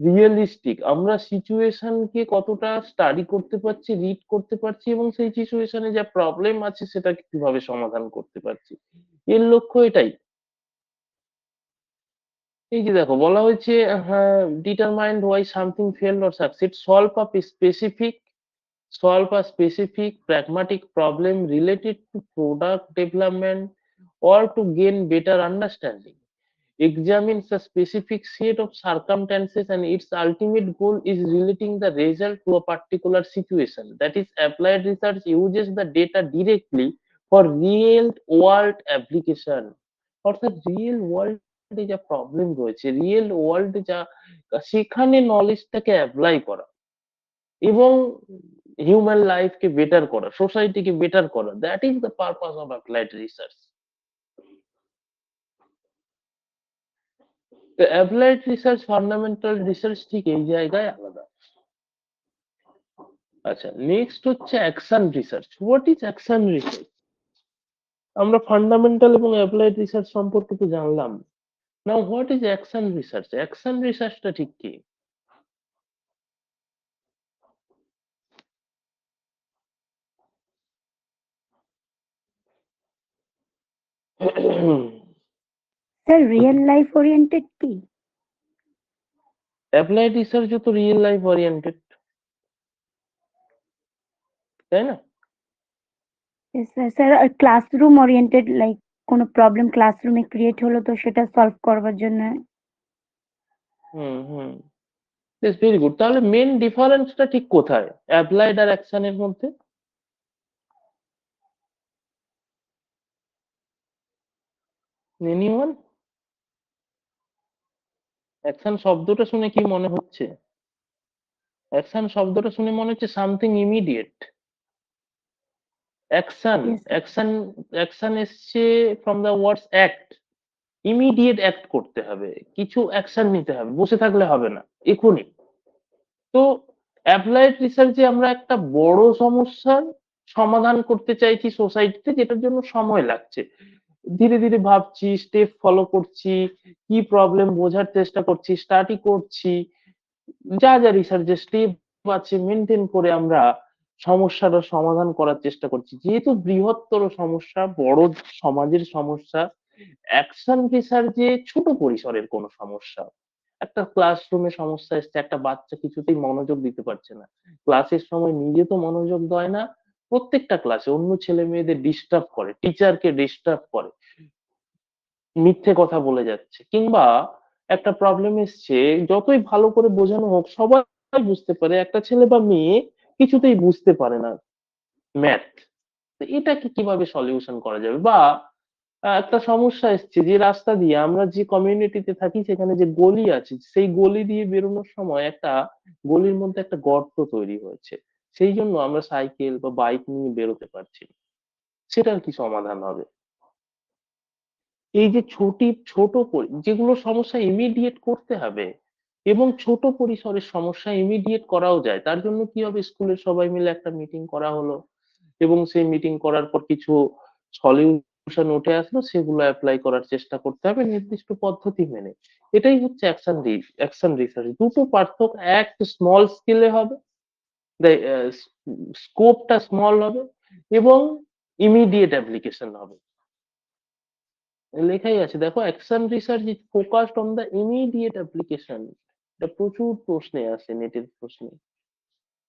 রিয়েলিস্টিক, আমরা সিচুয়েশনকে কতটা স্টাডি করতে পারছি, রিড করতে পারছি এবং সেই সিচুয়েশনে যা প্রবলেম আছে সেটাকে কিভাবে সমাধান করতে পারছি, এর লক্ষ্য এটাই। এই যে দেখো বলা হয়েছে, হ্যাঁ, determined why something fail or succeed, solve a specific pragmatic problem related to product development or to gain better understanding, examines a specific set of circumstances, and its ultimate goal is relating the result to a particular situation. That is, applied research uses the data directly for real world application. অর্থাৎ real ওয়ার্ল্ডে যা problem রয়েছে, real ওয়ার্ল্ডে যা, সেখানে নলেজটাকে apply করা এবং human লাইফকে better করা, সোসাইটিকে বেটার করা, that is the purpose of applied research. Applied research fundamental research ঠিক এই জায়গায় আলাদা। আচ্ছা, নেক্সট হচ্ছে action research. What is action research? আমরা ফান্ডামেন্টাল এবং অ্যাপ্লাইড রিসার্চ সম্পর্কে তো জানলাম। Now what is action research? Action রিসার্চটা ঠিক কি? স্যার রিয়েল লাইফ ওরিয়েন্টেড কি? অ্যাপ্লাইড রিসার্চও তো রিয়েল লাইফ ওরিয়েন্টেড, তাই না? স্যার ক্লাসরুম ওরিয়েন্টেড, লাইক কোনো প্রবলেম ক্লাসরুমে ক্রিয়েট হলো তো সেটা সলভ করবার জন্য। হুম, বেশ, ভেরি গুড। তাহলে মেন ডিফারেন্সটা ঠিক কোথায় অ্যাপ্লাইড আর অ্যাকশনের মধ্যে? এনিওয়ান? অ্যাকশন শব্দটা শুনে কি মনে হচ্ছে? অ্যাকশন শব্দটা শুনে মনে হচ্ছে something immediate. Action, Yes, sir. Action এসছে from the words act. Immediate act করতে হবে, কিছু অ্যাকশন নিতে হবে, বসে থাকলে হবে না, এখনই। তো অ্যাপ্লাইড রিসার্চে আমরা একটা বড় সমস্যার সমাধান করতে চাইছি সোসাইটিতে, যেটার জন্য সময় লাগছে। ধীরে ধীরে ভাবছি, স্টেপ ফলো করছি, কি প্রবলেম বোঝার চেষ্টা করছি, স্টাডি করছি, যা যা রিসার্চের স্টেপ আছে মেনটেন করে আমরা সমস্যাটার সমাধান করার চেষ্টা করছি। যেহেতু বৃহত্তর সমস্যা, বড় সমাজের সমস্যা, অ্যাকশন রিসার্চে ছোট পরিসরের কোনো সমস্যা, একটা ক্লাসরুমে সমস্যা এসছে, একটা বাচ্চা কিছুতেই মনোযোগ দিতে পারছে না, ক্লাসের সময় নিজে তো মনোযোগ দেয় না, প্রত্যেকটা ক্লাসে অন্য ছেলে মেয়েদের ডিস্টার্ব করে, টিচারকে ডিস্টার্ব করে, মিথ্যে কথা বলে যাচ্ছে, কিংবা একটা প্রবলেম এসছে, যতই ভালো করে বোঝানো হোক সবাই বুঝতে পারে, একটা ছেলে বা মেয়ে কিছুতেই বুঝতে পারে না ম্যাথ। তো এটাকে কিভাবে সলিউশন করা যাবে? বা একটা সমস্যা এসছে, যে রাস্তা দিয়ে আমরা যে কমিউনিটিতে থাকি সেখানে যে গলি আছে, সেই গলি দিয়ে বেরোনোর সময় একটা গলির মধ্যে একটা গর্ত তৈরি হয়েছে, সেই জন্য আমরা সাইকেল বা বাইক নিয়ে বেরোতে পারছি না, সেটার কি সমাধান হবে? এই যে যেগুলো সমস্যা ইমিডিয়েট করতে হবে, এবং ছোট পরিসরের সমস্যা ইমিডিয়েট করাও যায়, তার জন্য কি হবে? স্কুলের সবাই মিলে একটা মিটিং করা হলো, এবং সেই মিটিং করার পর কিছু সলিউশন উঠে আসলো, সেগুলো অ্যাপ্লাই করার চেষ্টা করতে হবে নির্দিষ্ট পদ্ধতি মেনে। এটাই হচ্ছে অ্যাকশন রিসার্চ। দুটো পার্থক্য, এক স্মল স্কেলে হবে, স্কোপটা স্মল হবে, এবং ইমিডিয়েট অ্যাপ্লিকেশন হবে। লেখাই আছে দেখো, action research is focused on the immediate application. এটা প্রচুর প্রশ্নে আসে, নেটের প্রশ্নে।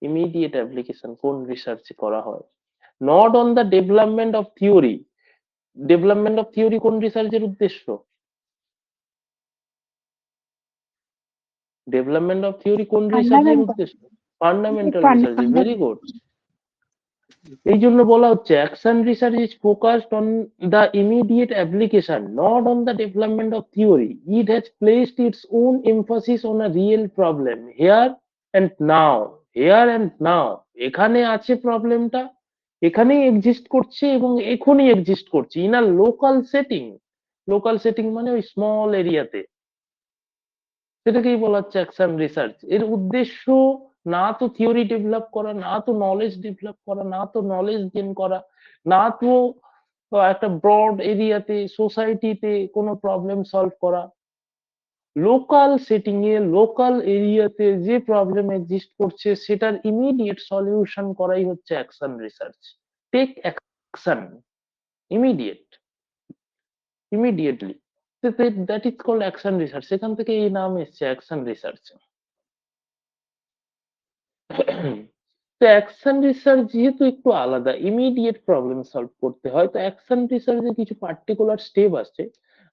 ইমিডিয়েট অ্যাপ্লিকেশন কোন রিসার্চে করা হয়? Not on the development of theory. Development of theory কোন রিসার্চের উদ্দেশ্য? ডেভেলপমেন্ট অফ থিওরি কোন রিসার্চের ফান্ডামেন্টাল, উদ্দেশ্য? Fundamental research. Fundamental. Very good. এই জন্য বলা হচ্ছে action research is focused on the immediate application, not on the development of theory. It has placed its own emphasis on a real problem here and now. Here and now, এখানে আছে প্রবলেমটা, এখানেই exist করছে এবং এখনই exist করছে, in a local setting. Local setting মানে ওই স্মল এরিয়াতে, সেটাকেই বলা হচ্ছে অ্যাকশন রিসার্চ। এর উদ্দেশ্য না তো থিওরি ডেভেলপ করা, না তো নলেজ ডেভেলপ করা, না তো নলেজ গেইন করা, না তো একটা ব্রড এরিয়াতে সোসাইটিতে কোনো প্রবলেম সলভ করা। লোকাল সেটিং এ, লোকাল এরিয়াতে যে প্রবলেম এক্সিস্ট করছে সেটার ইমিডিয়েট সলিউশন করাই হচ্ছে action research. Take action immediate, immediately, that is called action research. সেখান থেকে এই নাম এসছে অ্যাকশন রিসার্চ। তো অ্যাকশন রিসার্চ যেহেতু একটু আলাদা, ইমিডিয়েট প্রবলেম সলভ করতে হয়, তো অ্যাকশন রিসার্চের কিছু পার্টিকুলার স্টেপ আছে।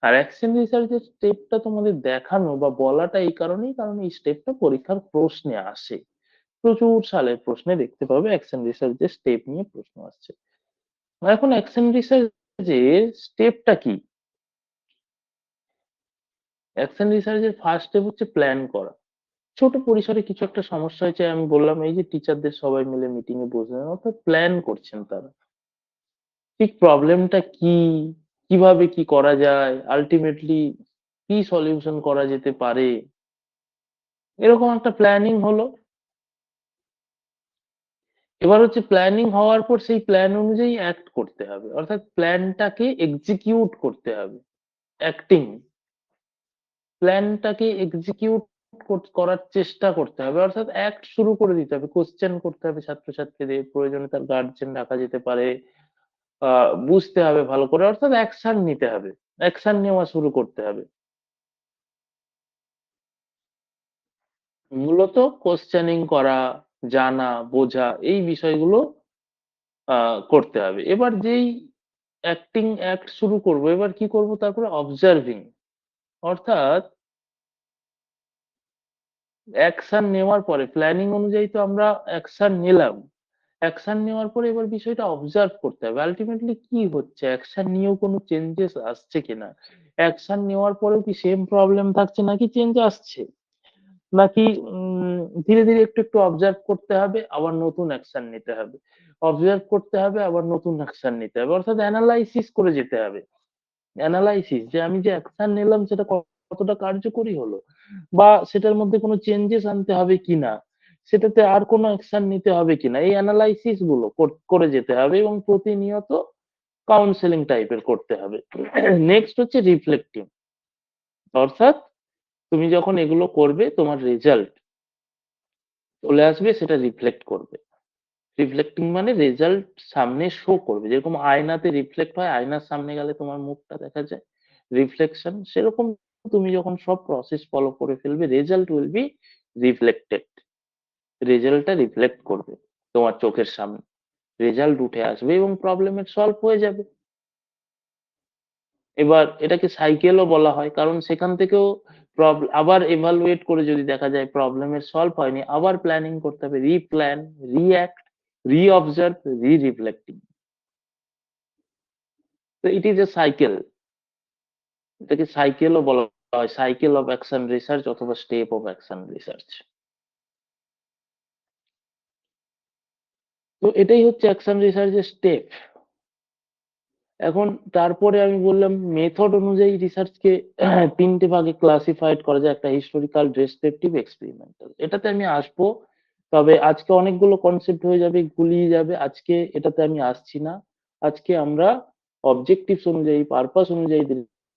আর অ্যাকশন রিসার্চের স্টেপটা তোমাদের দেখানো বা বলাটা এই কারণেই, কারণ এই স্টেপটা পরীক্ষার প্রশ্নে আসে। প্রচুর সালের প্রশ্নে দেখতে পাবে অ্যাকশন রিসার্চের স্টেপ নিয়ে প্রশ্ন আসছে। এখন অ্যাকশন রিসার্চের স্টেপটা কি? অ্যাকশন রিসার্চের ফার্স্ট স্টেপ হচ্ছে প্ল্যান করা। ছোট পরিসরে কিছু একটা সমস্যা হয়েছে, আমি বললাম এই যে টিচারদের সবাই মিলে মিটিং এ বসলেন, অর্থাৎ প্ল্যান করছেন তারা, ঠিক প্রবলেমটা কি, কিভাবে কি করা যায়, আলটিমেটলি কি সলিউশন করা যেতে পারে, এরকম একটা প্ল্যানিং হলো। এবার হচ্ছে প্ল্যানিং হওয়ার পর সেই প্ল্যান অনুযায়ী অ্যাক্ট করতে হবে, অর্থাৎ প্ল্যানটাকে এক্সিকিউট করতে হবে। অ্যাক্টিং, প্ল্যানটাকে এক্সিকিউট করার চেষ্টা করতে হবে, অর্থাৎ অ্যাক্ট শুরু করে দিতে হবে, কোশ্চেন করতে হবে ছাত্রছাত্রীদের, প্রয়োজনে তার গার্জেন রাখা যেতে পারে, বুঝতে হবে ভালো করে, অর্থাৎ অ্যাকশন নিতে হবে, অ্যাকশন নেওয়া শুরু করতে হবে। মূলত কোশ্চেনিং করা, জানা বোঝা, এই বিষয়গুলো করতে হবে। এবার যেই অ্যাক্ট শুরু করব, এবার কি করব, তারপরে অবজার্ভিং, অর্থাৎ অ্যাকশন নেওয়ার পরে প্ল্যানিং অনুযায়ী তো আমরা অ্যাকশন নিলাম, অ্যাকশন নেওয়ার পরে এবার বিষয়টা অবজার্ভ করতে হবে, আলটিমেটলি কি হচ্ছে, অ্যাকশন নিয়েও কোনো চেঞ্জেস আসছে কিনা, অ্যাকশন নেওয়ার পরেও কি সেম প্রবলেম থাকছে নাকি চেঞ্জ আসছে, নাকি ধীরে ধীরে একটু একটু অবজার্ভ করতে হবে, আবার নতুন অ্যাকশন নিতে হবে, অবজার্ভ করতে হবে, আবার নতুন অ্যাকশন নিতে হবে, অর্থাৎ অ্যানালাইসিস করে যেতে হবে। অ্যানালাইসিস, যে আমি যে অ্যাকশন নিলাম সেটা কতটা কার্যকরী হলো, বা সেটার মধ্যে কোনো চেঞ্জেস আনতে হবে কিনা, সেটাতে আর কোনো অ্যাকশন নিতে হবে কিনা, এই অ্যানালাইসিস গুলো করে যেতে হবে এবং প্রতিনিয়ত কাউন্সেলিং টাইপের করতে হবে। নেক্সট হচ্ছে রিফ্লেক্টিং, অর্থাৎ তুমি যখন এগুলো করবে তোমার রেজাল্ট চলে আসবে, সেটা রিফ্লেক্ট করবে। রিফ্লেক্টিং মানে রেজাল্ট সামনে শো করবে, যেরকম আয়নাতে রিফ্লেক্ট হয়, আয়নার সামনে গেলে তোমার মুখটা দেখা যায়, রিফ্লেকশন সেরকম। তুমি যখন সব প্রসেস ফলো করে ফেলবে, রেজাল্ট উইল বি রিফ্লেক্টেড, রেজাল্টটা রিফ্লেক্ট করবে তোমার চোখের সামনে, রেজাল্ট উঠে আসবে এবং প্রবলেমের সলভ হয়ে যাবে। এবার এটাকে সাইকেলও বলা হয়, কারণ সেখান থেকেও আবার এভালুয়েট করে যদি দেখা যায় প্রবলেমের সলভ হয়নি, আবার প্ল্যানিং করতে হবে, রিপ্ল্যান, রিঅ্যাক্ট, রি-অবজার্ভ, রি-রিফ্লেক্টিং। তো ইট ইজ এ সাইকেল, এটাকে সাইকেলও বলা হয়, সাইকেল অফ অ্যাকশন রিসার্চ অথবা স্টেপ অফ অ্যাকশন রিসার্চ। তো এটাই হচ্ছে অ্যাকশন রিসার্চের স্টেপ। এখন তারপরে আমি বললাম মেথড অনুযায়ী রিসার্চকে তিনটে ভাগে ক্লাসিফাইড করা যায়, একটা হিস্টোরিক্যাল, ডেসক্রিপটিভ, এক্সপেরিমেন্টাল। এটাতে আমি আসবো, তবে আজকে অনেকগুলো কনসেপ্ট হয়ে যাবে, গুলিয়ে যাবে, আজকে এটাতে আমি আসছি না। আজকে আমরা অবজেক্টিভস অনুযায়ী, পারপাস অনুযায়ী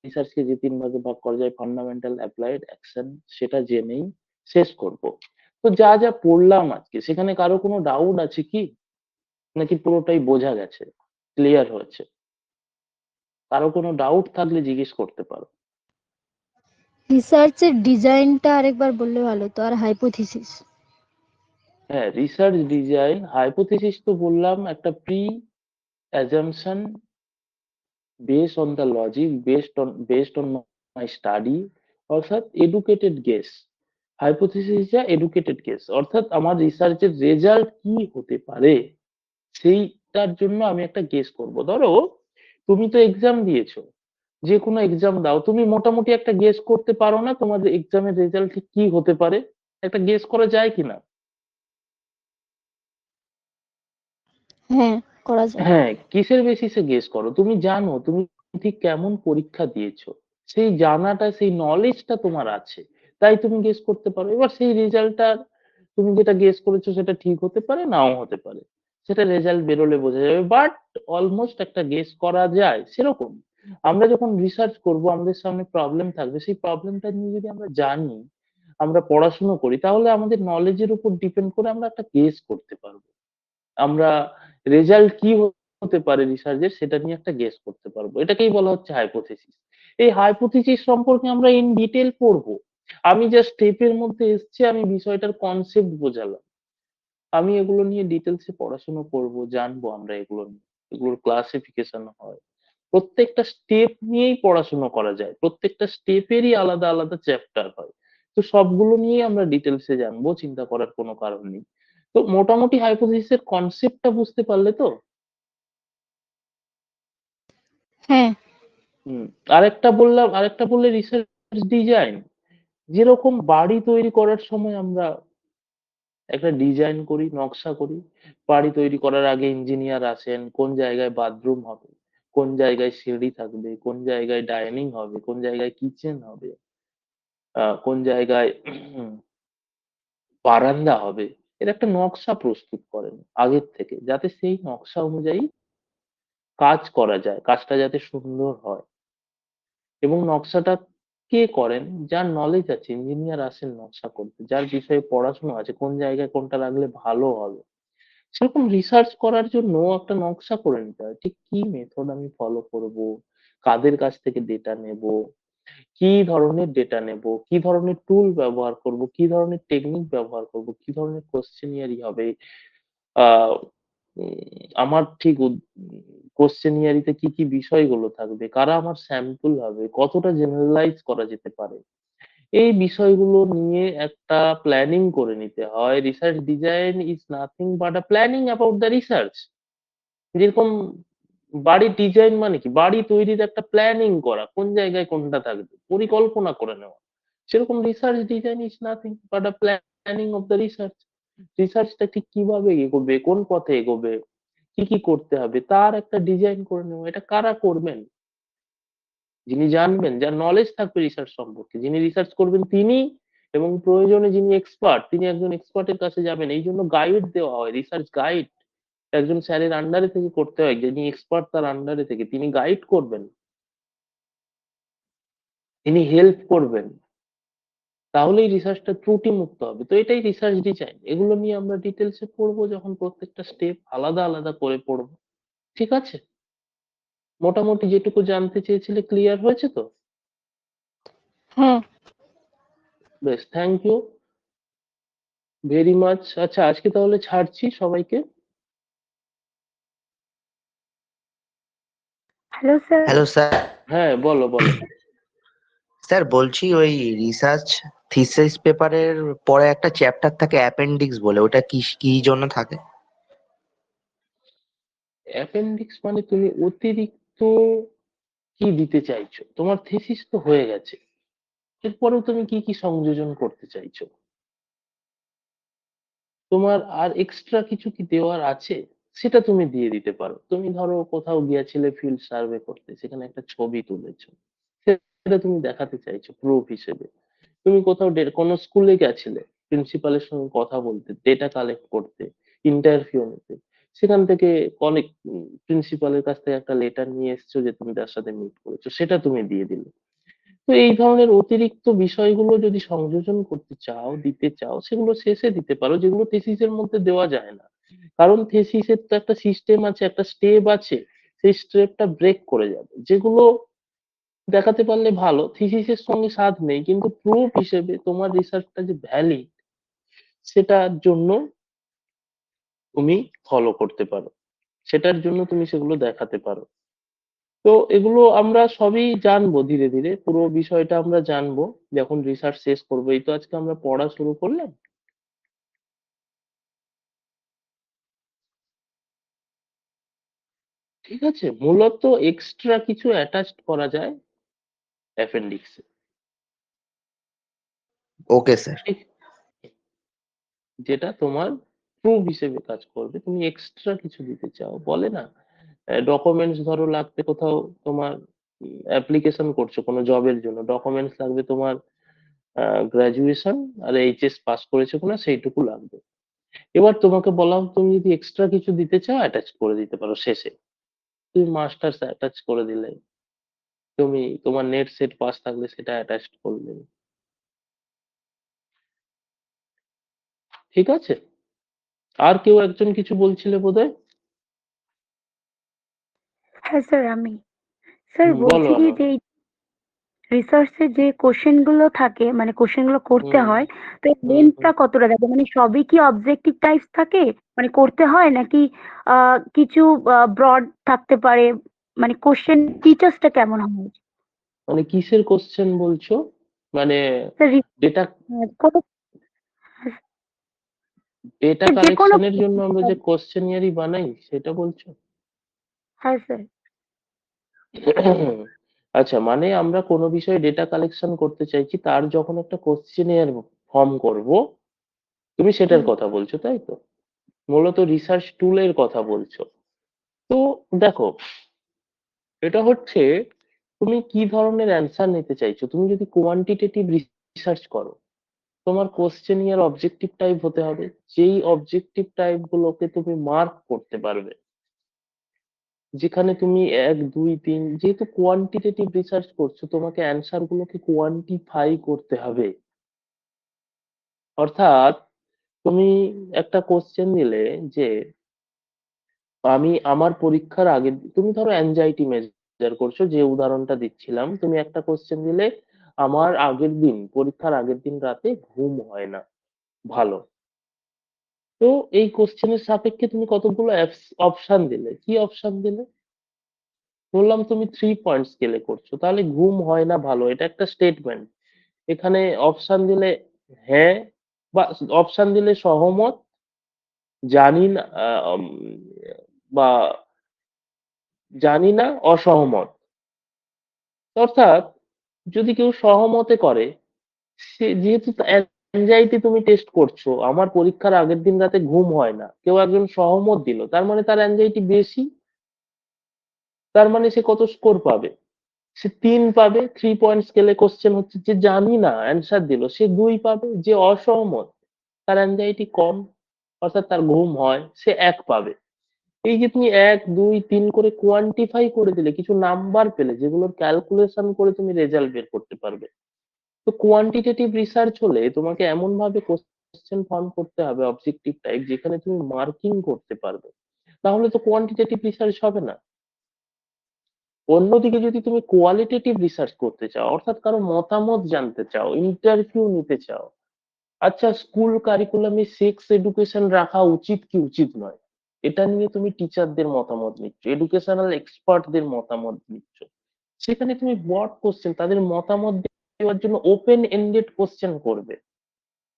রিসার্চকে যে তিন ভাগে ভাগ করা যায়, ফান্ডামেন্টাল, অ্যাপ্লাইড, অ্যাকশন, সেটা জেনেই শেষ করব। তো যা যা পড়লাম আজকে, সেখানে কারো কোনো ডাউট আছে কি, নাকি পুরোটাই বোঝা গেছে, ক্লিয়ার হয়েছে? কারো কোনো ডাউট থাকলে জিজ্ঞেস করতে পারো। রিসার্চের ডিজাইনটা আরেকবার বললে ভালো হতো, আর হাইপোথিসিস। হ্যাঁ, রিসার্চ ডিজাইন, হাইপোথিসিস তো বললাম, একটা pre assumption based on the logic, based on my study, অর্থাৎ এডুকেটেড গেস। হাইপোথিসিস যা এডুকেটেড গেস, অর্থাৎ আমার রিসার্চের রেজাল্ট কি হতে পারে সেইটার জন্য আমি একটা গেস করব। ধরো তুমি তো এক্সাম দিয়েছো, যে কোনো এক্সাম দাও, তুমি মোটামুটি একটা গেস করতে পারো না তোমার এক্সামের রেজাল্ট কি হতে পারে? একটা গেস করা যায় কিনা? হ্যাঁ, করা যায়। হ্যাঁ, কিসের বেসিসে গেস করো? তুমি জানো তুমি ঠিক কেমন পরীক্ষা দিয়েছো, সেই জানাটা, সেই নলেজটা তোমার আছে, তাই তুমি গেস করতে পারো। এবার সেই রেজাল্টটা, তুমি যেটা গেস করেছো সেটা ঠিক হতে পারে, নাও হতে পারে, সেটা রেজাল্ট বেরোলে বোঝা যাবে, বাট অলমোস্ট একটা গেস করা যায়। সেরকম আমরা যখন রিসার্চ করব, আমাদের সামনে প্রবলেম থাকবে, সেই প্রবলেমটা নিয়ে যদি আমরা জানি, আমরা পড়াশুনো করি, তাহলে আমাদের নলেজের উপর ডিপেন্ড করে আমরা একটা গেস করতে পারবো। আমরা রেজাল্ট কি হতে পারে রিসার্চের, সেটা নিয়ে একটা গেস করতে পারবো। এটাকেই বলা হচ্ছে হাইপোথিসিস। এই হাইপোথিসিস সম্পর্কে আমরা ইন ডিটেল পড়বো। আমি জাস্ট স্টেপের মধ্যে এসছি, আমি বিষয়টার কনসেপ্ট বোঝালাম। আমি এগুলো নিয়ে ডিটেলসে পড়াশোনা করব, জানবো আমরা এগুলো নিয়ে, এগুলোর ক্লাসিফিকেশন হয়, প্রত্যেকটা স্টেপ নিয়েই পড়াশোনা করা যায়, প্রত্যেকটা স্টেপেরই আলাদা আলাদা চ্যাপ্টার হয়। তো সবগুলো নিয়ে আমরা ডিটেলসে জানবো, চিন্তা করার কোনো কারণ নেই। তো মোটামুটি হাইপোথিসিসের কনসেপ্টটা বুঝতে পারলে তো? হ্যাঁ। আরেকটা বললে রিসার্চ ডিজাইন। যেরকম বাড়ি তৈরি করার সময় আমরা একটা ডিজাইন করি, নকশা করি, বাড়ি তৈরি করার আগে ইঞ্জিনিয়ার আসেন, কোন জায়গায় বাথরুম হবে, কোন জায়গায় সিঁড়ি থাকবে, কোন জায়গায় ডাইনিং হবে, কোন জায়গায় কিচেন হবে, কোন জায়গায় বারান্দা হবে, এর একটা নকশা প্রস্তুত করেন আগের থেকে, যাতে সেই নকশা অনুযায়ী কাজ করা যায়, কাজটা যাতে সুন্দর হয়। এবং নকশাটা কে করেন? যার নলেজ আছে, ইঞ্জিনিয়ার আসেন নকশা করতে, যার বিষয়ে পড়াশোনা আছে, কোন জায়গায় কোনটা রাখলে ভালো হবে। সেরকম রিসার্চ করার জন্য একটা নকশা করে নিতে হয়, ঠিক কি মেথড আমি ফলো করব, কাদের কাছ থেকে ডেটা নেব, কি ধরনের ডেটা নেব, কি ধরনের টুল ব্যবহার করব, কি ধরনের টেকনিক ব্যবহার করব, কি ধরনের কোশ্চেনিয়ারি হবে, আহ আমার ঠিক কোশ্চেনিয়ারিতে কি কি বিষয়গুলো থাকবে, কারা আমার স্যাম্পল হবে, কতটা জেনারেলাইজ করা যেতে পারে, এই বিষয়গুলো নিয়ে একটা প্ল্যানিং করে নিতে হয়। Research design is nothing but a planning about the research. যেরকম বাড়ির ডিজাইন মানে কি, বাড়ি তৈরির একটা প্ল্যানিং করা, কোন জায়গায় কোনটা থাকবে, পরিকল্পনা করে নেওয়া। সেরকম research design is nothing but a planning of the research. রিসার্চটা ঠিক কিভাবে এগোবে, কোন পথে এগোবে, কি কি করতে হবে, তার একটা ডিজাইন করে নেওয়া। এটা কারা করবেন? যিনি জানবেন, যার নলেজ থাকবে রিসার্চ সম্পর্কে, যিনি রিসার্চ করবেন তিনি, এবং প্রয়োজনে যিনি এক্সপার্ট তিনি একজন এক্সপার্টের কাছে যাবেন। এই জন্য গাইড দেওয়া হয়, রিসার্চ গাইড একজন স্যারের আন্ডারে থেকে করতে হয়, যিনি এক্সপার্ট তার আন্ডারে থেকে তিনি গাইড করবেন, তিনি হেল্প করবেন, তাহলেই রিসার্চটা ত্রুটি মুক্ত হবে। তো এটাই রিসার্চ ডিজাইন। এগুলো নিয়ে আমরা ডিটেলসে পড়বো যখন প্রত্যেকটা স্টেপ আলাদা আলাদা করে পড়বো। ঠিক আছে? মোটামুটি যেটুকু জানতে চেয়েছিলে ক্লিয়ার হয়েছে তো? হ্যাঁ। বেশ, থ্যাংক ইউ ভেরি মাচ। আচ্ছা, আজকে তাহলে ছাড়ছি সবাইকে। Hello sir. Hello sir. হ্যাঁ, বলো বলো। স্যার বলছি ওই রিসার্চ থিসিস পেপারের পরে একটা চ্যাপ্টার থাকে অ্যাপেন্ডিক্স বলে, ওটা কি কি জন্য থাকে? অ্যাপেন্ডিক্স মানে তুমি অতিরিক্ত কি দিতে চাইছো? তোমার থিসিস তো হয়ে গেছে, এরপরেও তুমি কি কি সংযোজন করতে চাইছো? তোমার আর এক্সট্রা কিছু কি দেওয়ার আছে? সেটা তুমি দিয়ে দিতে পারো। তুমি ধরো কোথাও গিয়েছিলে ফিল্ড সার্ভে করতে, সেখানে একটা ছবি তুলেছো, সেটা তুমি দেখাতে চাইছো প্রুফ হিসেবে। তুমি কোথাও কোনো স্কুলে গেছিলে, প্রিন্সিপালের সঙ্গে কথা বলতে, ডেটা কালেক্ট করতে, ইন্টারভিউ নিতে, সেখান থেকে অনেক প্রিন্সিপালের কাছ থেকে একটা লেটার নিয়ে এসেছো যে তুমি তার সাথে মিট করেছো, সেটা তুমি দিয়ে দিলে। তো এই ধরনের অতিরিক্ত বিষয়গুলো যদি সংযোজন করতে চাও, দিতে চাও, সেগুলো শেষে দিতে পারো, যেগুলো থিসিসের মধ্যে দেওয়া যায় না। কারণ থিসিসের তো একটা সিস্টেম আছে, একটা স্টেপ আছে, সেই স্টেপটা ব্রেক করে যাবে। যেগুলো দেখাতে পারলে ভালো, থিসিসের সঙ্গে সাধ নেই, কিন্তু প্রুফ হিসেবে তোমার রিসার্চটা যে ভ্যালিড, সেটার জন্য তুমি ফলো করতে পারো, সেটার জন্য তুমি সেগুলো দেখাতে পারো। তো এগুলো আমরা সবই জানবো ধীরে ধীরে, পুরো বিষয়টা আমরা জানবো যখন রিসার্চ শেষ করবো। এই তো আজকে আমরা পড়া শুরু করলাম। ঠিক আছে, মূলত এক্সট্রা কিছু অ্যাটাচড করা যায় অ্যাপেন্ডিক্সে। Okay sir. ঠিক, যেটা তোমার প্রুফ হিসেবে কাজ করবে। তুমি এক্সট্রা কিছু দিতে চাও, বলে না ডকুমেন্টস ধরো লাগবে কোথাও, তোমার অ্যাপ্লিকেশন করছো কোনো জবের জন্য, ডকুমেন্টস লাগবে তোমার গ্রাজুয়েশন আর এইচএস পাস করেছো কিনা সেইটুকু লাগবে। এবার তোমাকে বললাম তুমি যদি এক্সট্রা কিছু দিতে চাও অ্যাটাচ করে দিতে পারো শেষে। তুমি মাস্টার্স অ্যাটাচ করে দিলে, তুমি তোমার নেট সেট পাস থাকলে সেটা অ্যাটাচ করলে। ঠিক আছে? আর কেউ একজন কিছু বলছিলে বোধহয়। হ্যাঁ স্যার, আমি স্যার বলো বলছি কি আনো। যে রিসার্চে যে কোশ্চেন গুলো থাকে, মানে কোশ্চেন গুলো করতে হুম হয়, তো হুম লেন্থটা কতটা থাকে? মানে সবই কি অবজেক্টিভ টাইপস থাকে, মানে করতে হয়, নাকি কিছু ব্রড থাকতে পারে? মানে কোশ্চেন ফিচার্সটা কেমন হয়? মানে কিসের কোশ্চেন বলছো? মানে স্যার ডেটা কোনো ডেটা যে কোনো কালেকশনের জন্য আমরা যে কোশ্চেনিয়ারি বানাই সেটা বলছো? হ্যাঁ স্যার। আচ্ছা, মানে আমরা কোনো বিষয়ে ডেটা কালেকশন করতে চাইছি, তার যখন একটা কোশ্চেনিয়ার ফর্ম করব, তুমি সেটার হুম। কথা বলছো তাই তো? মূলত রিসার্চ টুলের কথা বলছো। তো দেখো, এটা হচ্ছে তুমি কি ধরনের অ্যান্সার নিতে চাইছো। তুমি যদি কোয়ান্টিটেটিভ রিসার্চ করো, তোমার কোশ্চেনিয়ার অবজেক্টিভ টাইপ হতে হবে, যেই অবজেক্টিভ টাইপ গুলোকে তুমি মার্ক করতে পারবে, যেখানে তুমি 1 2 3, যেহেতু কোয়ান্টিটেটিভ রিসার্চ করছো, তোমাকে অ্যান্সার গুলোকে কোয়ান্টিফাই করতে হবে। অর্থাৎ তুমি একটা কোশ্চেন দিলে যে আমি আমার পরীক্ষার আগে, তুমি ধরো অ্যাংজাইটি মেজার করছো, যে উদাহরণটা দিচ্ছিলাম, তুমি একটা কোশ্চেন দিলে আমার আগের দিন, পরীক্ষার আগের দিন রাতে ঘুম হয় না ভালো। তো এই কোশ্চেনের সাপেক্ষে তুমি কতগুলো অপশন দিলে, কি অপশন দিলে? বললাম তুমি 3 পয়েন্ট স্কেলে করছো, তাহলে ঘুম হয় না ভালো, এটা একটা স্টেটমেন্ট। এখানে অপশন দিলে হ্যাঁ, বা অপশন দিলে সহমত, জানি না, বা জানি না, অসহমত। অর্থাৎ যদি কেউ সহমতে করে, সে যেহেতু অ্যাংজাইটি তুমি টেস্ট করছো, আমার পরীক্ষার আগের দিন রাতে ঘুম হয় না, কেউ একজন সহমত দিল, তার মানে তার অ্যাংজাইটি বেশি। তার মানে সে কত স্কোর পাবে? সে 3 পাবে। 3 পয়েন্ট স্কেলে কোশ্চেন হচ্ছে, যে জানি না অ্যান্সার দিল সে 2 পাবে, যে অসহমত তার অ্যাংজাইটি কম, অর্থাৎ তার ঘুম হয়, সে 1 পাবে। এই যে তুমি 1 2 3 করে কোয়ান্টিফাই করে দিলে, কিছু নাম্বার পেলে, যেগুলোর ক্যালকুলেশন করে তুমি রেজাল্ট বের করতে পারবে। তো কোয়ান্টিটেটিভ রিসার্চ হলে তোমাকে এমন ভাবে কোশ্চেন ফর্ম করতে হবে অবজেক্টিভ টাইপ, যেখানে তুমি মার্কিং করতে পারবে। তাহলে তো কোয়ান্টিটেটিভ রিসার্চ হবে না। অন্যদিকে যদি তুমি কোয়ালিটেটিভ রিসার্চ করতে চাও, অর্থাৎ কারো মতামত জানতে চাও, ইন্টারভিউ নিতে চাও, আচ্ছা স্কুল কারিকুলামে সেক্স এডুকেশন রাখা উচিত কি উচিত নয়, এটা নিয়ে তুমি টিচারদের মতামত নিচ্ছ, এডুকেশনাল এক্সপার্টদের মতামত নিচ্ছ, সেখানে তুমি ব্রড কোশ্চেন, তাদের মতামত দেওয়ার জন্য ওপেন এন্ডেড কোশ্চেন করবে।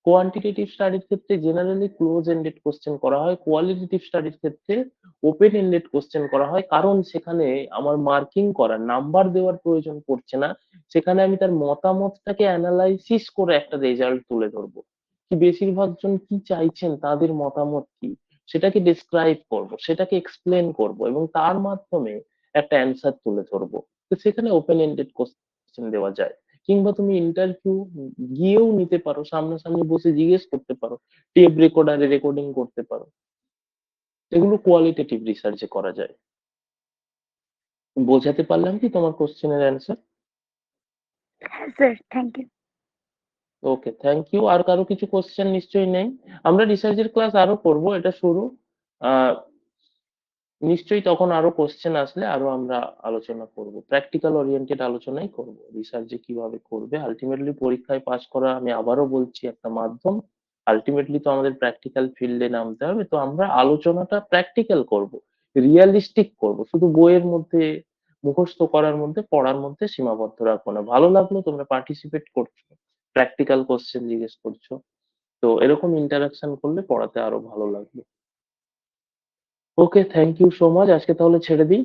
কোয়ান্টিটেটিভ স্টাডির ক্ষেত্রে জেনারেলি ক্লোজ এন্ডেড কোশ্চেন করা হয়, কোয়ালিটেটিভ স্টাডির ক্ষেত্রে ওপেন এন্ডেড কোশ্চেন করা হয়, কারণ সেখানে আমার মার্কিং করার, নাম্বার দেওয়ার প্রয়োজন পড়ছে না। সেখানে আমি তার মতামতটাকে অ্যানালাইসিস করে একটা রেজাল্ট তুলে ধরবো, কি বেশিরভাগ জন কি চাইছেন, তাদের মতামত কি, সেটাকে ডিসক্রাইব করব, সেটাকে এক্সপ্লেন করব, এবং তার মাধ্যমে একটা অ্যান্সার তুলে ধরবো। তো সেখানে ওপেন এন্ডেড কোশ্চেন দেওয়া যায়। কিংবা তুমি ইন্টারভিউ গিয়েও নিতে পারো, সামনাসামনি বসে জিজ্ঞেস করতে পারো, টেপ রেকর্ডারে রেকর্ডিং করতে পারো। এগুলো কোয়ালিটেটিভ রিসার্চে করা যায়। বোঝাতে পারলাম কি তোমার কোশ্চেনের অ্যান্সার? হ্যাঁ sir, thank you. Okay, thank you. আর কারো কিছু কোশ্চেন নিশ্চয়ই নেই? আমরা রিসার্চের ক্লাস আরো করব, এটা শুরু। আহ নিশ্চয়ই তখন আরো কোশ্চেন আসলে আরো আমরা আলোচনা করব, প্র্যাকটিক্যাল ওরিয়েন্টেড আলোচনাই করব, রিসার্চে কিভাবে করবে। আলটিমেটলি পরীক্ষায় পাশ করা, আমি আবারও বলছি, একটা মাধ্যম। আলটিমেটলি তো আমাদের প্র্যাকটিক্যাল ফিল্ডে নামতে হবে, তো আমরা আলোচনাটা প্র্যাকটিক্যাল করব, রিয়ালিস্টিক করব, শুধু বইয়ের মধ্যে মুখস্থ করার মধ্যে, পড়ার মধ্যে সীমাবদ্ধ রাখবো না। ভালো লাগলো তোমরা পার্টিসিপেট করছো, প্র্যাকটিক্যাল কোশ্চেন জিজ্ঞেস করছো, তো এরকম ইন্টারাকশন করলে পড়াতে আরো ভালো লাগবে। ওকে, থ্যাংক ইউ সো মাচ। আজকে তাহলে ছেড়ে দিই।